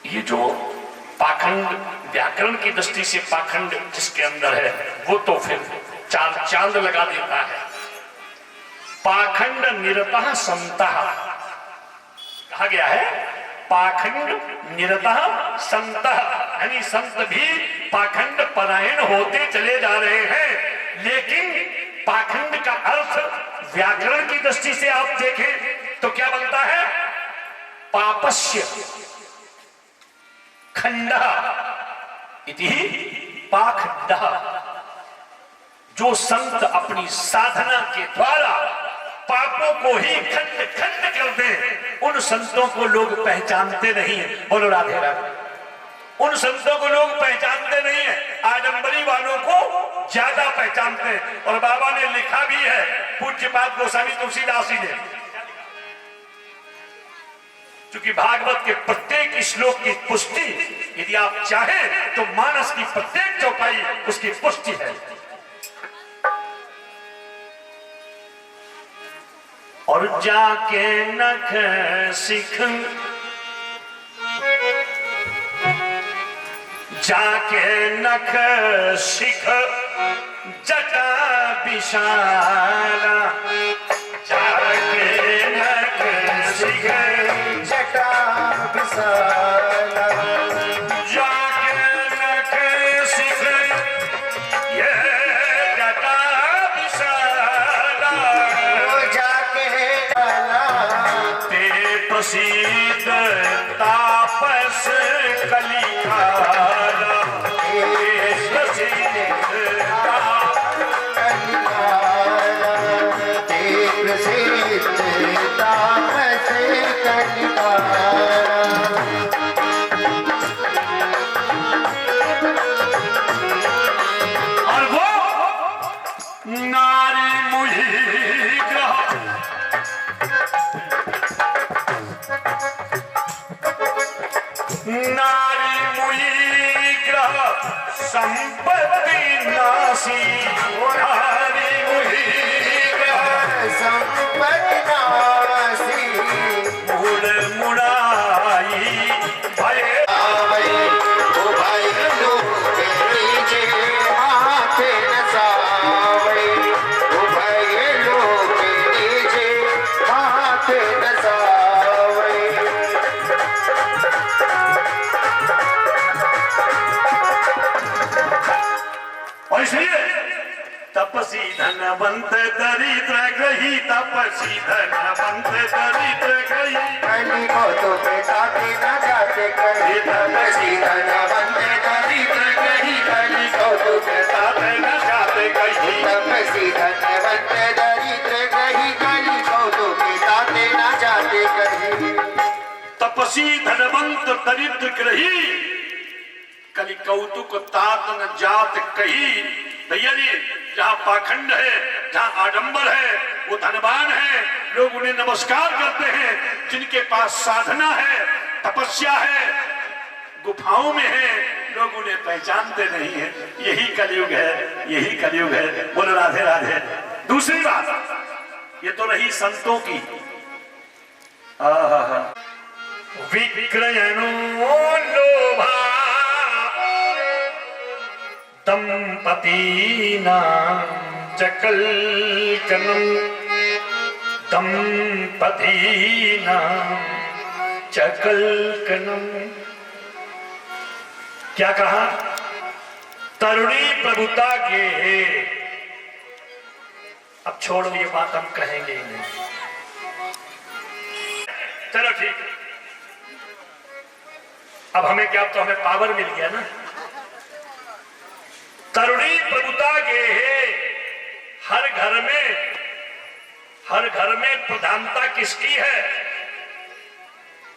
ये जो पाखंड, व्याकरण की दृष्टि से पाखंड जिसके अंदर है, वो तो फिर 4 चांद लगा देता है। पाखंड निरतः संतः कहा गया है, पाखंड निरतः संतः, यानी संत भी पाखंड परायण होते चले जा रहे हैं। लेकिन पाखंड का अर्थ व्याकरण की दृष्टि से आप देखें तो क्या बनता है? पापस्य खंडः इति पाखंडः। जो संत अपनी साधना के द्वारा पापों को ही खंड खंड कर दे, उन संतों को लोग पहचानते नहीं है। बोलो राधे राधे। उन संतों को लोग पहचानते नहीं है, आडंबरी वालों को ज्यादा पहचानते हैं। और बाबा ने लिखा भी है, पूज्यपाद गोस्वामी तुलसीदास जी ने, क्योंकि भागवत के प्रत्येक श्लोक की पुष्टि यदि आप चाहें तो मानस की प्रत्येक चौपाई उसकी पुष्टि है। और जाके नख सिख, जाके नख सिख जटा विशाला, जाके नख सिख जटा विशाला, जाके नख सिख ये जटा विशाला, जाके डाला ते प्रसिद्ध तापस कलिकाला, ते प्रसिद्ध कलिकाला, ते प्रसिद्ध तापस कलिकाला। और वो नारी मुहि ग्रह, नारी मुहि ग्रह संपत्ति नासी, नारी मुहि ग्रह संपत्ति नासी, मूड मुड़ाई भय आवै ओ भाई लोग नीचे हाथ नसावै, ओ भाई लोग नीचे हाथ नसावै। और इसलिए तपसी धनवंत दरिद्र ग्रही, तपसी धनवंत दरिद्र ग्रही, कली को तो बेटाते न जाते कहीं, तपसी धनवंत दरिद्र कहीं, कली को तो ताते न जाते कहीं, तपसी धनवंत दरिद्र कहीं, कली को तो बेटाते न जाते कहीं। तपसी धनवंत दरिद्र ग्रही, कली कौतुक तात न जात कही। भैया जी, जहाँ पाखंड है, जहाँ आडंबर है, वो धनवान है, लोग उन्हें नमस्कार करते हैं। जिनके पास साधना है, तपस्या है, गुफाओं में है, लोग उन्हें पहचानते नहीं है। यही कलयुग है, यही कलयुग है। बोलो राधे राधे। दूसरी बात, ये तो रही संतों की। विक्रयणो लोभा दंपतीनां च कल्कनं, दंपतीनां च कल्कनं। क्या कहा? तरुणी प्रभुता के, अब छोड़ो ये बात, हम कहेंगे ही नहीं। चलो ठीक है, अब हमें क्या, अब तो हमें पावर मिल गया ना। तरुणी प्रभुता के हर घर में प्रधानता किसकी है?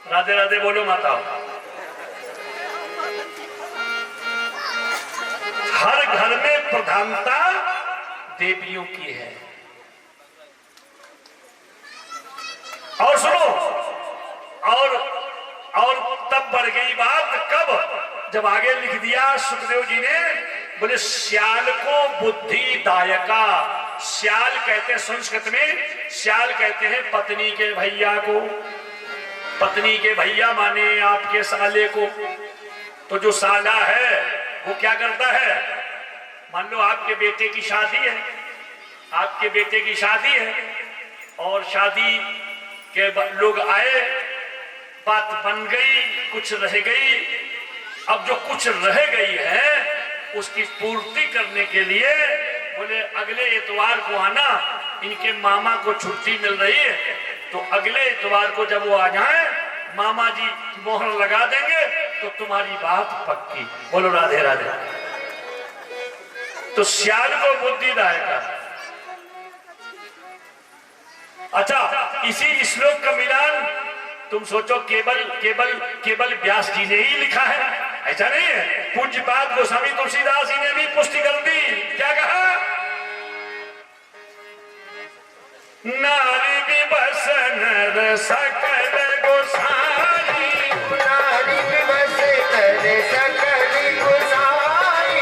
राधे राधे बोलो माताओं। हर घर में प्रधानता देवियों की है। और सुनो, और तब बढ़ गई बात कब? जब आगे लिख दिया सुखदेव जी ने, बोले श्याल को बुद्धिदायका। श्याल कहते हैं संस्कृत में, श्याल कहते हैं पत्नी के भैया को। पत्नी के भैया माने आपके साले को। तो जो साला है वो क्या करता है? मान लो आपके बेटे की शादी है, आपके बेटे की शादी है, और शादी के लोग आए, बात बन गई, कुछ रह गई। अब जो कुछ रह गई है उसकी पूर्ति करने के लिए बोले अगले इतवार को आना, इनके मामा को छुट्टी मिल रही है, तो अगले इतवार को जब वो आ जाए मामा जी मोहर लगा देंगे तो तुम्हारी बात पक्की। बोलो राधे राधे। तो सियाल को बुद्धिदायक है। अच्छा, इसी श्लोक का मिलान तुम सोचो केवल केवल केवल व्यास जी ने ही लिखा है, ऐसा नहीं है। पूज्यपाद गोस्वामी तुलसीदास जी ने भी पुष्टि कर दी। क्या कहा? नारी विवश नर सकल गोसाई, नारी विवश नर सकल गोसाई,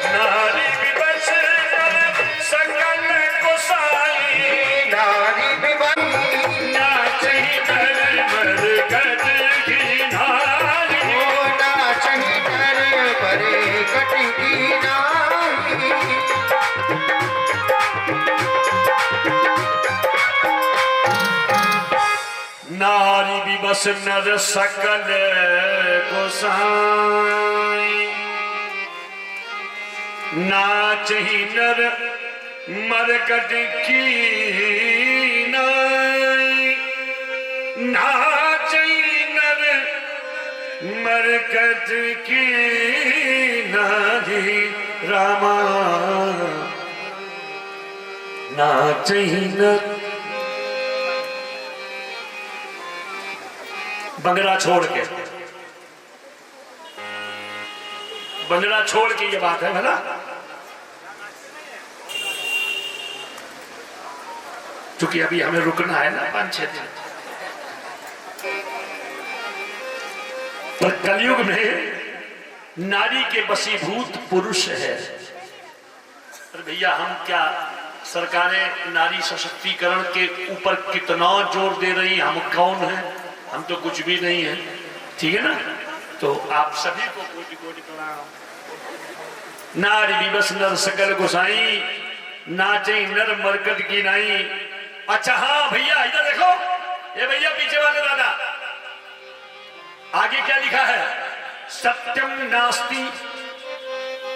नारी विवश नर सकल गोसाई, नारी विवश नाचहि नर मरकट की नारी, नाचहि नर मरकट की नारी। नारी विवश नर सकल गोसाई, नाचहि नर मरकट की नाई, नाचहि नर मरकट की नारी, रामा नाचहि नर। बंगला छोड़ के, बंगला छोड़ के ये बात है भला। क्योंकि अभी हमें रुकना है ना 5-6 दिन। पर कलयुग में नारी के वशीभूत पुरुष है। अरे भैया, हम क्या सरकारें नारी सशक्तिकरण के ऊपर कितना जोर दे रही, हम कौन है? हम तो कुछ भी नहीं है, ठीक है ना। तो आप सभी को कोटि कोटि प्रणाम। नारी विवश नर सकल गोसाई, नाचे नर मरकट की नाई। अच्छा हाँ भैया, इधर देखो, ये भैया पीछे वाले दादा, आगे क्या लिखा है? सत्यम नास्ति,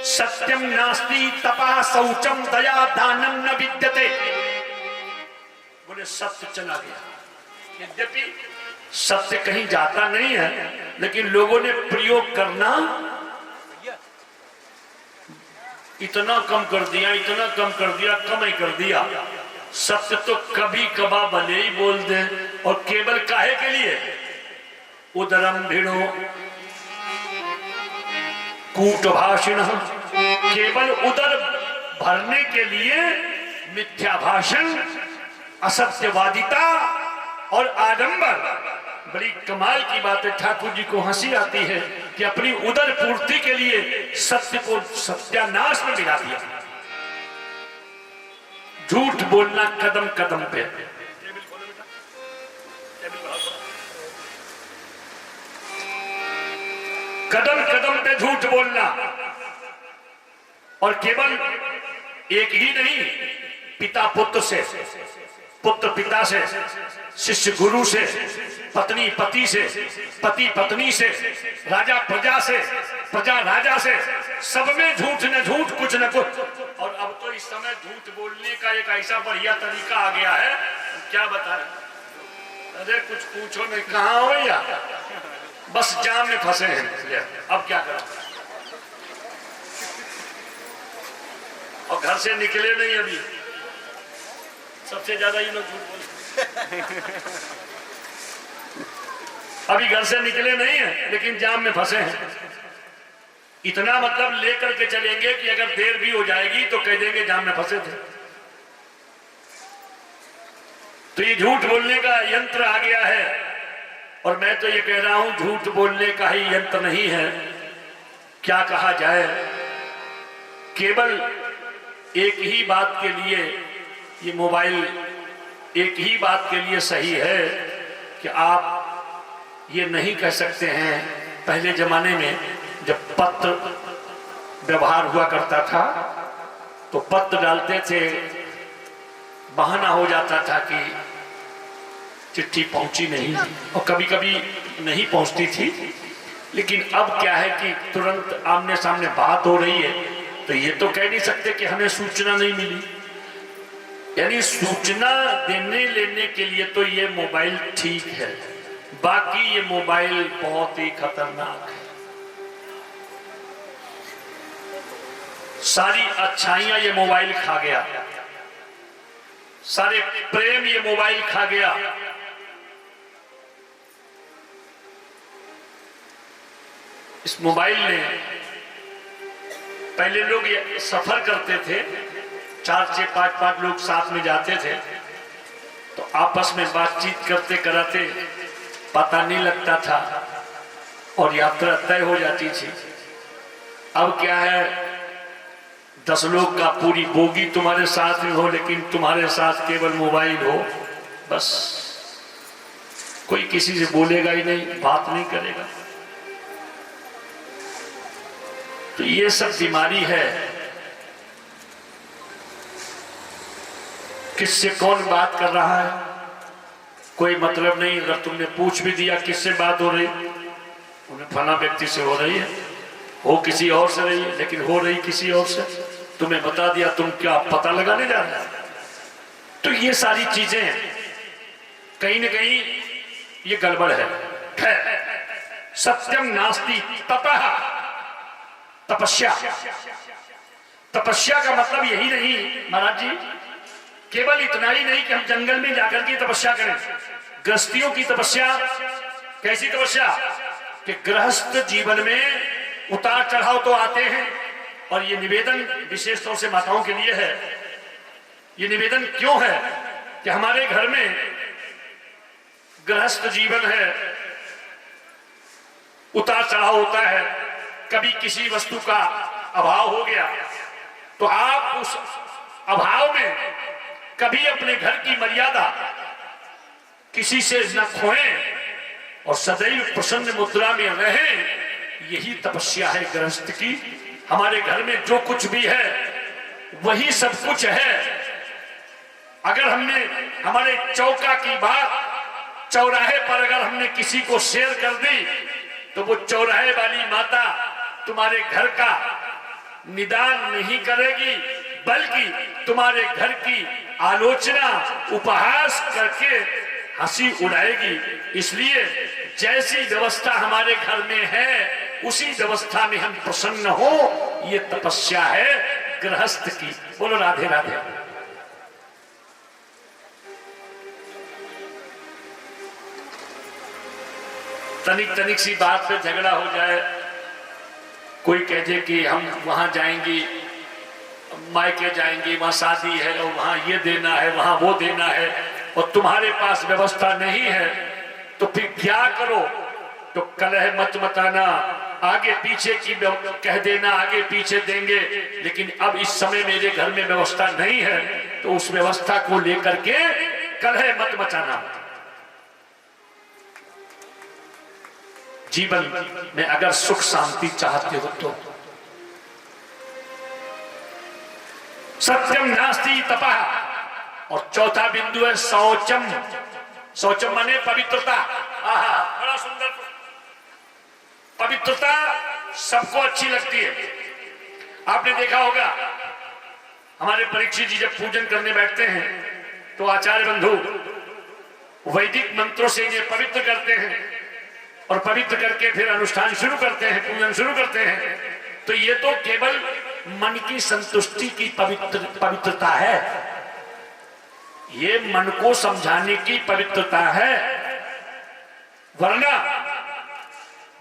सत्यम नास्ति तपा शौचम दया दानम न विद्यते। बोले सत्य चला गया। यद्यपि सत्य कहीं जाता नहीं है, लेकिन लोगों ने प्रयोग करना इतना कम कर दिया, इतना कम कर दिया, कम ही कर दिया। सत्य तो कभी कभार भले ही बोल दे, और केवल काहे के लिए? उदरम भिड़ो कूट भाषण, केवल उदर भरने के लिए मिथ्या भाषण, असत्यवादिता और आडंबर। बड़ी कमाल की बात है। ठाकुर जी को हंसी आती है कि अपनी उदर पूर्ति के लिए सत्य को सत्यानाश में मिला दिया। झूठ बोलना कदम कदम पे, कदम कदम पे झूठ बोलना। और केवल एक ही नहीं, पिता पुत्र से, पुत्र पिता से, शिष्य गुरु से, पत्नी पति से, पति पत्नी से, राजा प्रजा से, प्रजा राजा से, सब में झूठ न झूठ, कुछ न कुछ। और अब तो इस समय झूठ बोलने का एक ऐसा बढ़िया तरीका आ गया है, क्या बताएं। अरे कुछ पूछो नहीं, कहाँ हो भैया, बस जाम में फंसे हैं। अब क्या करें, और घर से निकले नहीं अभी। सबसे ज्यादा ये लोग झूठ बोलते, अभी घर से निकले नहीं है, लेकिन जाम में फंसे हैं। इतना मतलब लेकर के चलेंगे कि अगर देर भी हो जाएगी तो कह देंगे जाम में फंसे थे। तो ये झूठ बोलने का यंत्र आ गया है। और मैं तो ये कह रहा हूं, झूठ बोलने का ही यंत्र नहीं है, क्या कहा जाए। केवल एक ही बात के लिए ये मोबाइल एक ही बात के लिए सही है कि आप ये नहीं कह सकते हैं। पहले जमाने में जब पत्र व्यवहार हुआ करता था तो पत्र डालते थे, बहाना हो जाता था कि चिट्ठी पहुंची नहीं, और कभी कभी नहीं पहुंचती थी। लेकिन अब क्या है कि तुरंत आमने सामने बात हो रही है, तो ये तो कह नहीं सकते कि हमें सूचना नहीं मिली। यानी सूचना देने लेने के लिए तो ये मोबाइल ठीक है, बाकी ये मोबाइल बहुत ही खतरनाक है। सारी अच्छाइयां ये मोबाइल खा गया, सारे प्रेम ये मोबाइल खा गया। इस मोबाइल ने, पहले लोग ये सफर करते थे, 4 से 5 लोग साथ में जाते थे, तो आपस में बातचीत करते कराते पता नहीं लगता था और यात्रा तय हो जाती थी। अब क्या है, 10 लोग का पूरी बोगी तुम्हारे साथ में हो, लेकिन तुम्हारे साथ केवल मोबाइल हो, बस। कोई किसी से बोलेगा ही नहीं, बात नहीं करेगा। तो ये सब बीमारी है। किससे कौन बात कर रहा है कोई मतलब नहीं। अगर तुमने पूछ भी दिया किससे बात हो रही, उन्हें फला व्यक्ति से हो रही है, हो किसी और से रही है, लेकिन हो रही किसी और से। तुम्हें बता दिया, तुम क्या पता लगाने जा रहे हो? तो ये सारी चीजें कहीं न कहीं ये गड़बड़ है। सत्यम नास्ति तपः, तपस्या। तपस्या का मतलब यही नहीं महाराज जी, केवल इतना ही नहीं कि हम जंगल में जाकर के तपस्या करें। गृहस्थियों की तपस्या कैसी तपस्या कि गृहस्थ जीवन में उतार चढ़ाव तो आते हैं, और ये निवेदन विशेष तौर से माताओं के लिए है। ये निवेदन क्यों है कि हमारे घर में गृहस्थ जीवन है, उतार चढ़ाव होता है, कभी किसी वस्तु का अभाव हो गया, तो आप उस अभाव में कभी अपने घर की मर्यादा किसी से न खोएं और सदैव प्रसन्न मुद्रा में रहें। यही तपस्या है गृहस्थ की। हमारे घर में जो कुछ भी है वही सब कुछ है। अगर हमने हमारे चौका की बात चौराहे पर अगर हमने किसी को शेयर कर दी, तो वो चौराहे वाली माता तुम्हारे घर का निदान नहीं करेगी, बल्कि तुम्हारे घर की आलोचना उपहास करके हंसी उड़ाएगी। इसलिए जैसी व्यवस्था हमारे घर में है उसी व्यवस्था में हम प्रसन्न हो, ये तपस्या है गृहस्थ की। बोलो राधे राधे। तनिक तनिक सी बात पे झगड़ा हो जाए, कोई कह दे कि हम वहां जाएंगे, मायके जाएंगे, वहां शादी है और वहां ये देना है, वहां वो देना है, और तुम्हारे पास व्यवस्था नहीं है, तो फिर क्या करो? तो कलह मत मचाना, आगे पीछे की कह देना, आगे पीछे देंगे, लेकिन अब इस समय मेरे घर में व्यवस्था नहीं है, तो उस व्यवस्था को लेकर के कलह मत मचाना। जीवन में अगर सुख शांति चाहते हो तो सत्यम नास्ति तपः, और चौथा बिंदु है शौचम। शौचम माने पवित्रता। बड़ा सुंदर। पवित्रता सबको अच्छी लगती है। आपने देखा होगा हमारे परीक्षित जी जब पूजन करने बैठते हैं तो आचार्य बंधु वैदिक मंत्रों से इन्हें पवित्र करते हैं, और पवित्र करके फिर अनुष्ठान शुरू करते हैं, पूजन शुरू करते हैं। तो ये तो केवल मन की संतुष्टि की पवित्रता है, ये मन को समझाने की पवित्रता है। वरना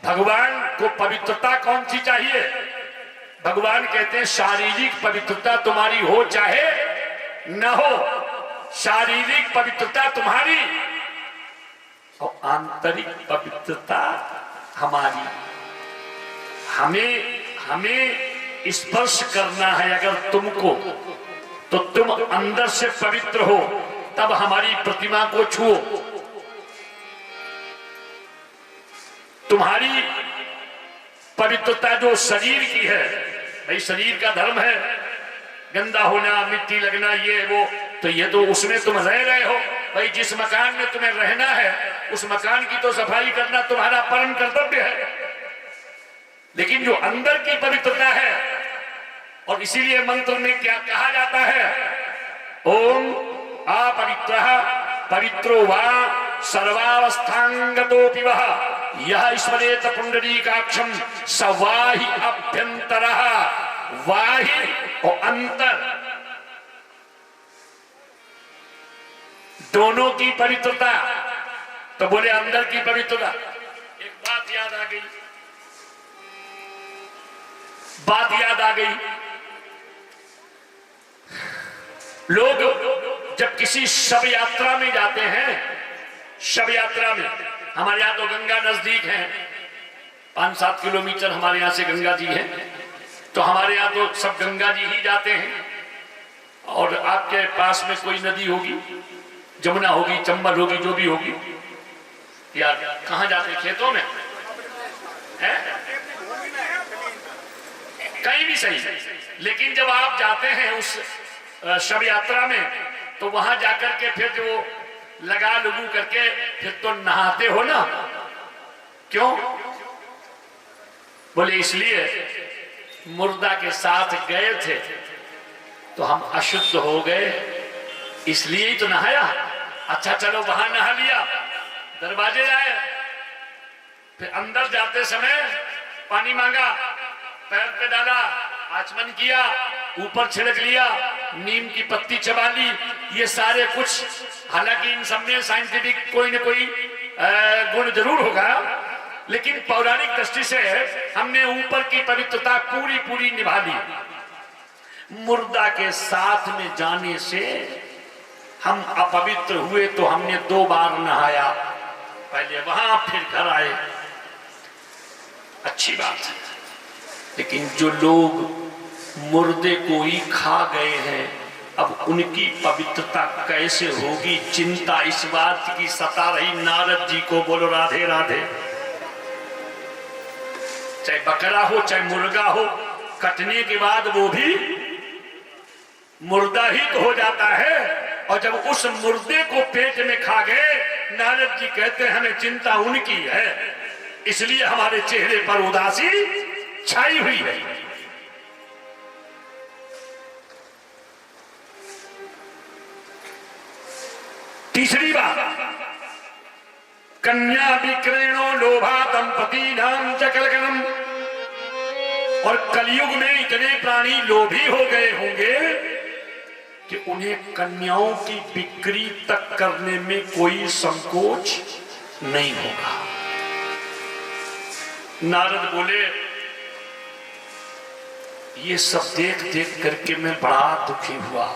भगवान को पवित्रता कौन सी चाहिए? भगवान कहते हैं शारीरिक पवित्रता तुम्हारी हो चाहे न हो, शारीरिक पवित्रता तुम्हारी और आंतरिक पवित्रता हमारी। हमें स्पर्श करना है अगर तुमको, तो तुम अंदर से पवित्र हो, तब हमारी प्रतिमा को छुओ। तुम्हारी पवित्रता जो शरीर की है, भाई शरीर का धर्म है गंदा होना, मिट्टी लगना, ये वो, तो ये तो उसमें तुम रह रहे हो। भाई जिस मकान में तुम्हें रहना है उस मकान की तो सफाई करना तुम्हारा परम कर्तव्य है, लेकिन जो अंदर की पवित्रता है, और इसीलिए मंत्र में क्या कहा जाता है, ओम अपवित्रः पवित्रो वा सर्वावस्थांगतोऽपि वः यः स्मरेत पुंडरीकाक्षं स वाहि अभ्यंतरः। वाहि और अंतर दोनों की पवित्रता, तो बोले अंदर की पवित्रता। एक बात याद आ गई, लोग जब किसी शव यात्रा में जाते हैं, शव यात्रा में, हमारे यहाँ तो गंगा नजदीक है, 5-7 किलोमीटर हमारे यहाँ से गंगा जी है, तो हमारे यहाँ तो सब गंगा जी ही जाते हैं। और आपके पास में कोई नदी होगी, जमुना होगी, चंबल होगी, जो भी होगी, या कहाँ जाते, खेतों में है, कहीं भी सही, लेकिन जब आप जाते हैं उस शव यात्रा में, तो वहां जाकर के फिर जो लगा लुगू करके फिर तो नहाते हो ना, क्यों? बोले इसलिए मुर्दा के साथ गए थे तो हम अशुद्ध हो गए, इसलिए ही तो नहाया। अच्छा चलो वहां नहा लिया, दरवाजे आए, फिर अंदर जाते समय पानी मांगा, पैर पे डाला, आचमन किया, ऊपर छिड़क लिया, नीम की पत्ती चबा ली, ये सारे कुछ, हालांकि इन सब में साइंटिफिक कोई न कोई गुण जरूर होगा, लेकिन पौराणिक दृष्टि से हमने ऊपर की पवित्रता पूरी पूरी निभा ली। मुर्दा के साथ में जाने से हम अपवित्र हुए तो हमने 2 बार नहाया, पहले वहां फिर घर आए, अच्छी बात है। लेकिन जो लोग मुर्दे को ही खा गए हैं, अब उनकी पवित्रता कैसे होगी, चिंता इस बात की सता रही नारद जी को। बोलो राधे राधे। चाहे बकरा हो चाहे मुर्गा हो, कटने के बाद वो भी मुर्दा ही तो हो जाता है, और जब उस मुर्दे को पेट में खा गए, नारद जी कहते हैं हमें चिंता उनकी है, इसलिए हमारे चेहरे पर उदासी छाई हुई है। तीसरी बात, कन्या विक्रयणो लोभा दंपति नाम च कलकनम। और कलयुग में इतने प्राणी लोभी हो गए होंगे कि उन्हें कन्याओं की बिक्री तक करने में कोई संकोच नहीं होगा। नारद बोले ये सब देख देख करके मैं बड़ा दुखी हुआ।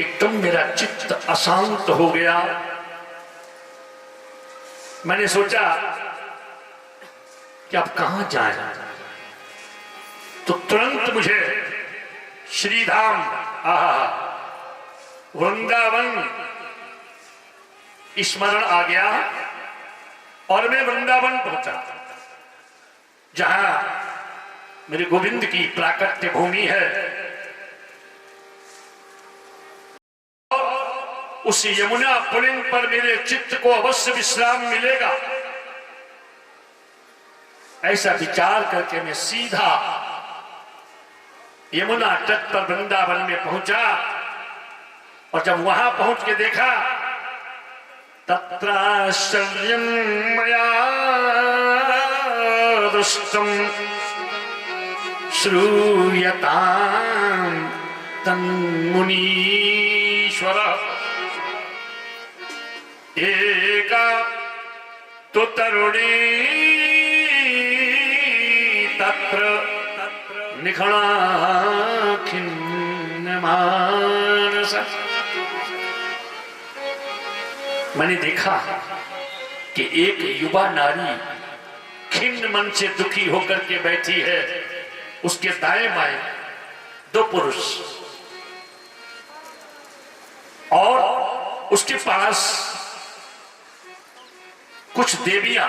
एकदम मेरा चित्त अशांत हो गया। मैंने सोचा कि अब कहां जाएं, तो तुरंत मुझे श्रीधाम वृंदावन स्मरण आ गया और मैं वृंदावन पहुंचा, जहां मेरे गोविंद की प्राकट्य भूमि है। उस यमुना पुलिंग पर मेरे चित्त को अवश्य विश्राम मिलेगा, ऐसा विचार करके मैं सीधा यमुना तट पर वृंदावन में पहुंचा। और जब वहां पहुंच के देखा, तत्राश्चर्यं मया दृष्टं श्रूयतां तन्मुनीश्वरः। एका तो तरुणी तत्र निखणा खिन्न मानस। मैंने देखा कि एक युवा नारी खिन्न मन से दुखी होकर के बैठी है, उसके दाएं बाएं 2 पुरुष, और उसके पास कुछ देवियां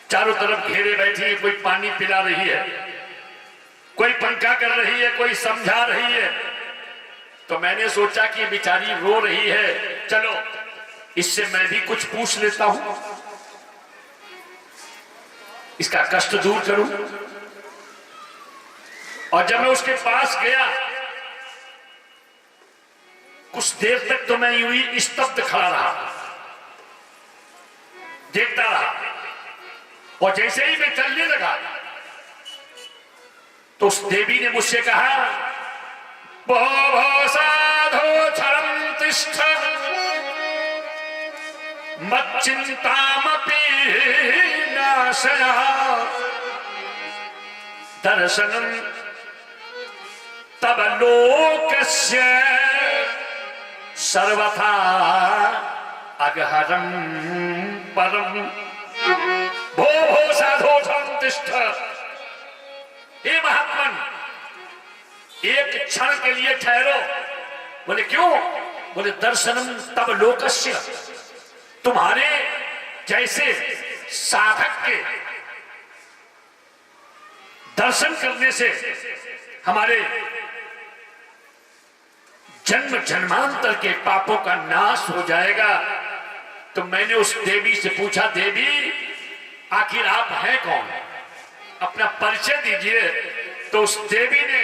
चारों तरफ घेरे बैठी है। कोई पानी पिला रही है, कोई पंखा टिक्का कर रही है, कोई समझा रही है। तो मैंने सोचा कि बेचारी रो रही है, चलो इससे मैं भी कुछ पूछ लेता हूं, इसका कष्ट दूर करूं। और जब मैं उसके पास गया, कुछ देर तक तो मैं यूं ही स्तब्ध खड़ा रहा, देखता रहा। और जैसे ही मैं चलने लगा तो उस देवी ने मुझसे कहा, भो भो साधो क्षरं तिष्ठ मच्चिंतामपि नाशया दर्शनं तब लोकस्य सर्वथा अगहरं परम। भो भो साधो क्षरं तिष्ठ, हे महात्मन एक क्षण के लिए ठहरो। बोले क्यों? बोले दर्शनम तब लोकस्य, तुम्हारे जैसे साधक के दर्शन करने से हमारे जन्म जन्मांतर के पापों का नाश हो जाएगा। तो मैंने उस देवी से पूछा, देवी आखिर आप हैं कौन, अपना परिचय दीजिए। तो उस देवी ने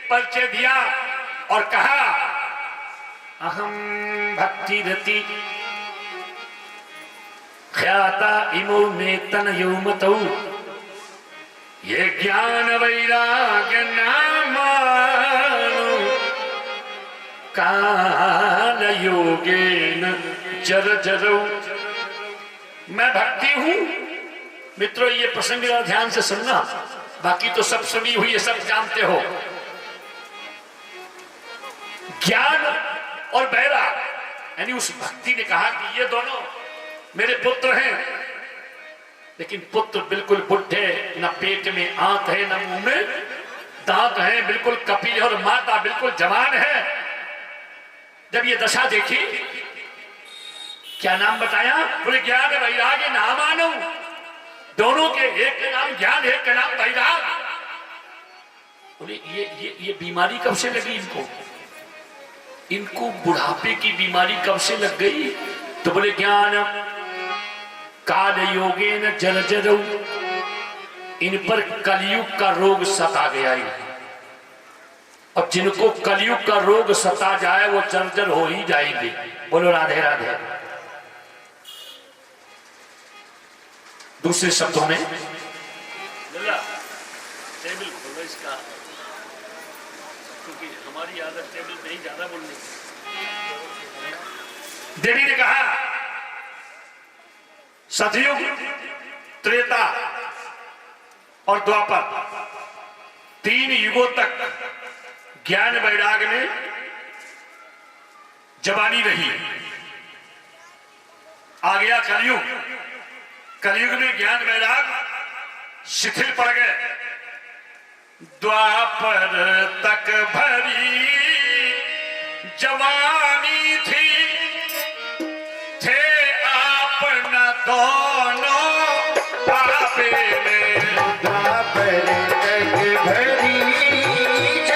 परिचय दिया और कहा, अहम भक्ति रति ख्याता इमो में तनयो मतौ, ये ज्ञान वैराग्य नामानु काल योगेन जर जरौ। मैं भक्ति हूं। मित्रों, ये प्रसंग ध्यान से सुनना, बाकी तो सब सुनी हुई है, सब जानते हो। ज्ञान और वैराग, यानी उस भक्ति ने कहा कि ये दोनों मेरे पुत्र हैं, लेकिन पुत्र बिल्कुल बुढ़े, न पेट में आंत है न मुंह में दांत है, बिल्कुल कपिल, और माता बिल्कुल जवान है। जब ये दशा देखी, क्या नाम बताया? बोले ज्ञान वैराग्य नामानु, दोनों के एक का नाम ज्ञान, एक का नाम वैराग। बोले ये बीमारी कब से लगी इनको बुढ़ापे की बीमारी कब से लग गई? तो बोले ज्ञान काल योगेन जर्जरौ, इन पर कलयुग का रोग सता गया। और जिनको कलयुग का रोग सता जाए वो जर्जर हो ही जाएंगे। बोलो राधे राधे। दूसरे शब्दों में टेबल खोलो इसका, क्योंकि हमारी आदत टेबल पे ही ज्यादा बोलने की। देवी ने कहा, सतयुग, त्रेता और द्वापर, 3 युगों तक ज्ञान वैराग में जवानी रही। आ गया कलयुग, कलयुग में ज्ञान वैराग शिथिल पड़ गए। द्वापर तक भरी जवानी थी, थे आपन दोनों पापे में। द्वापर तक भरी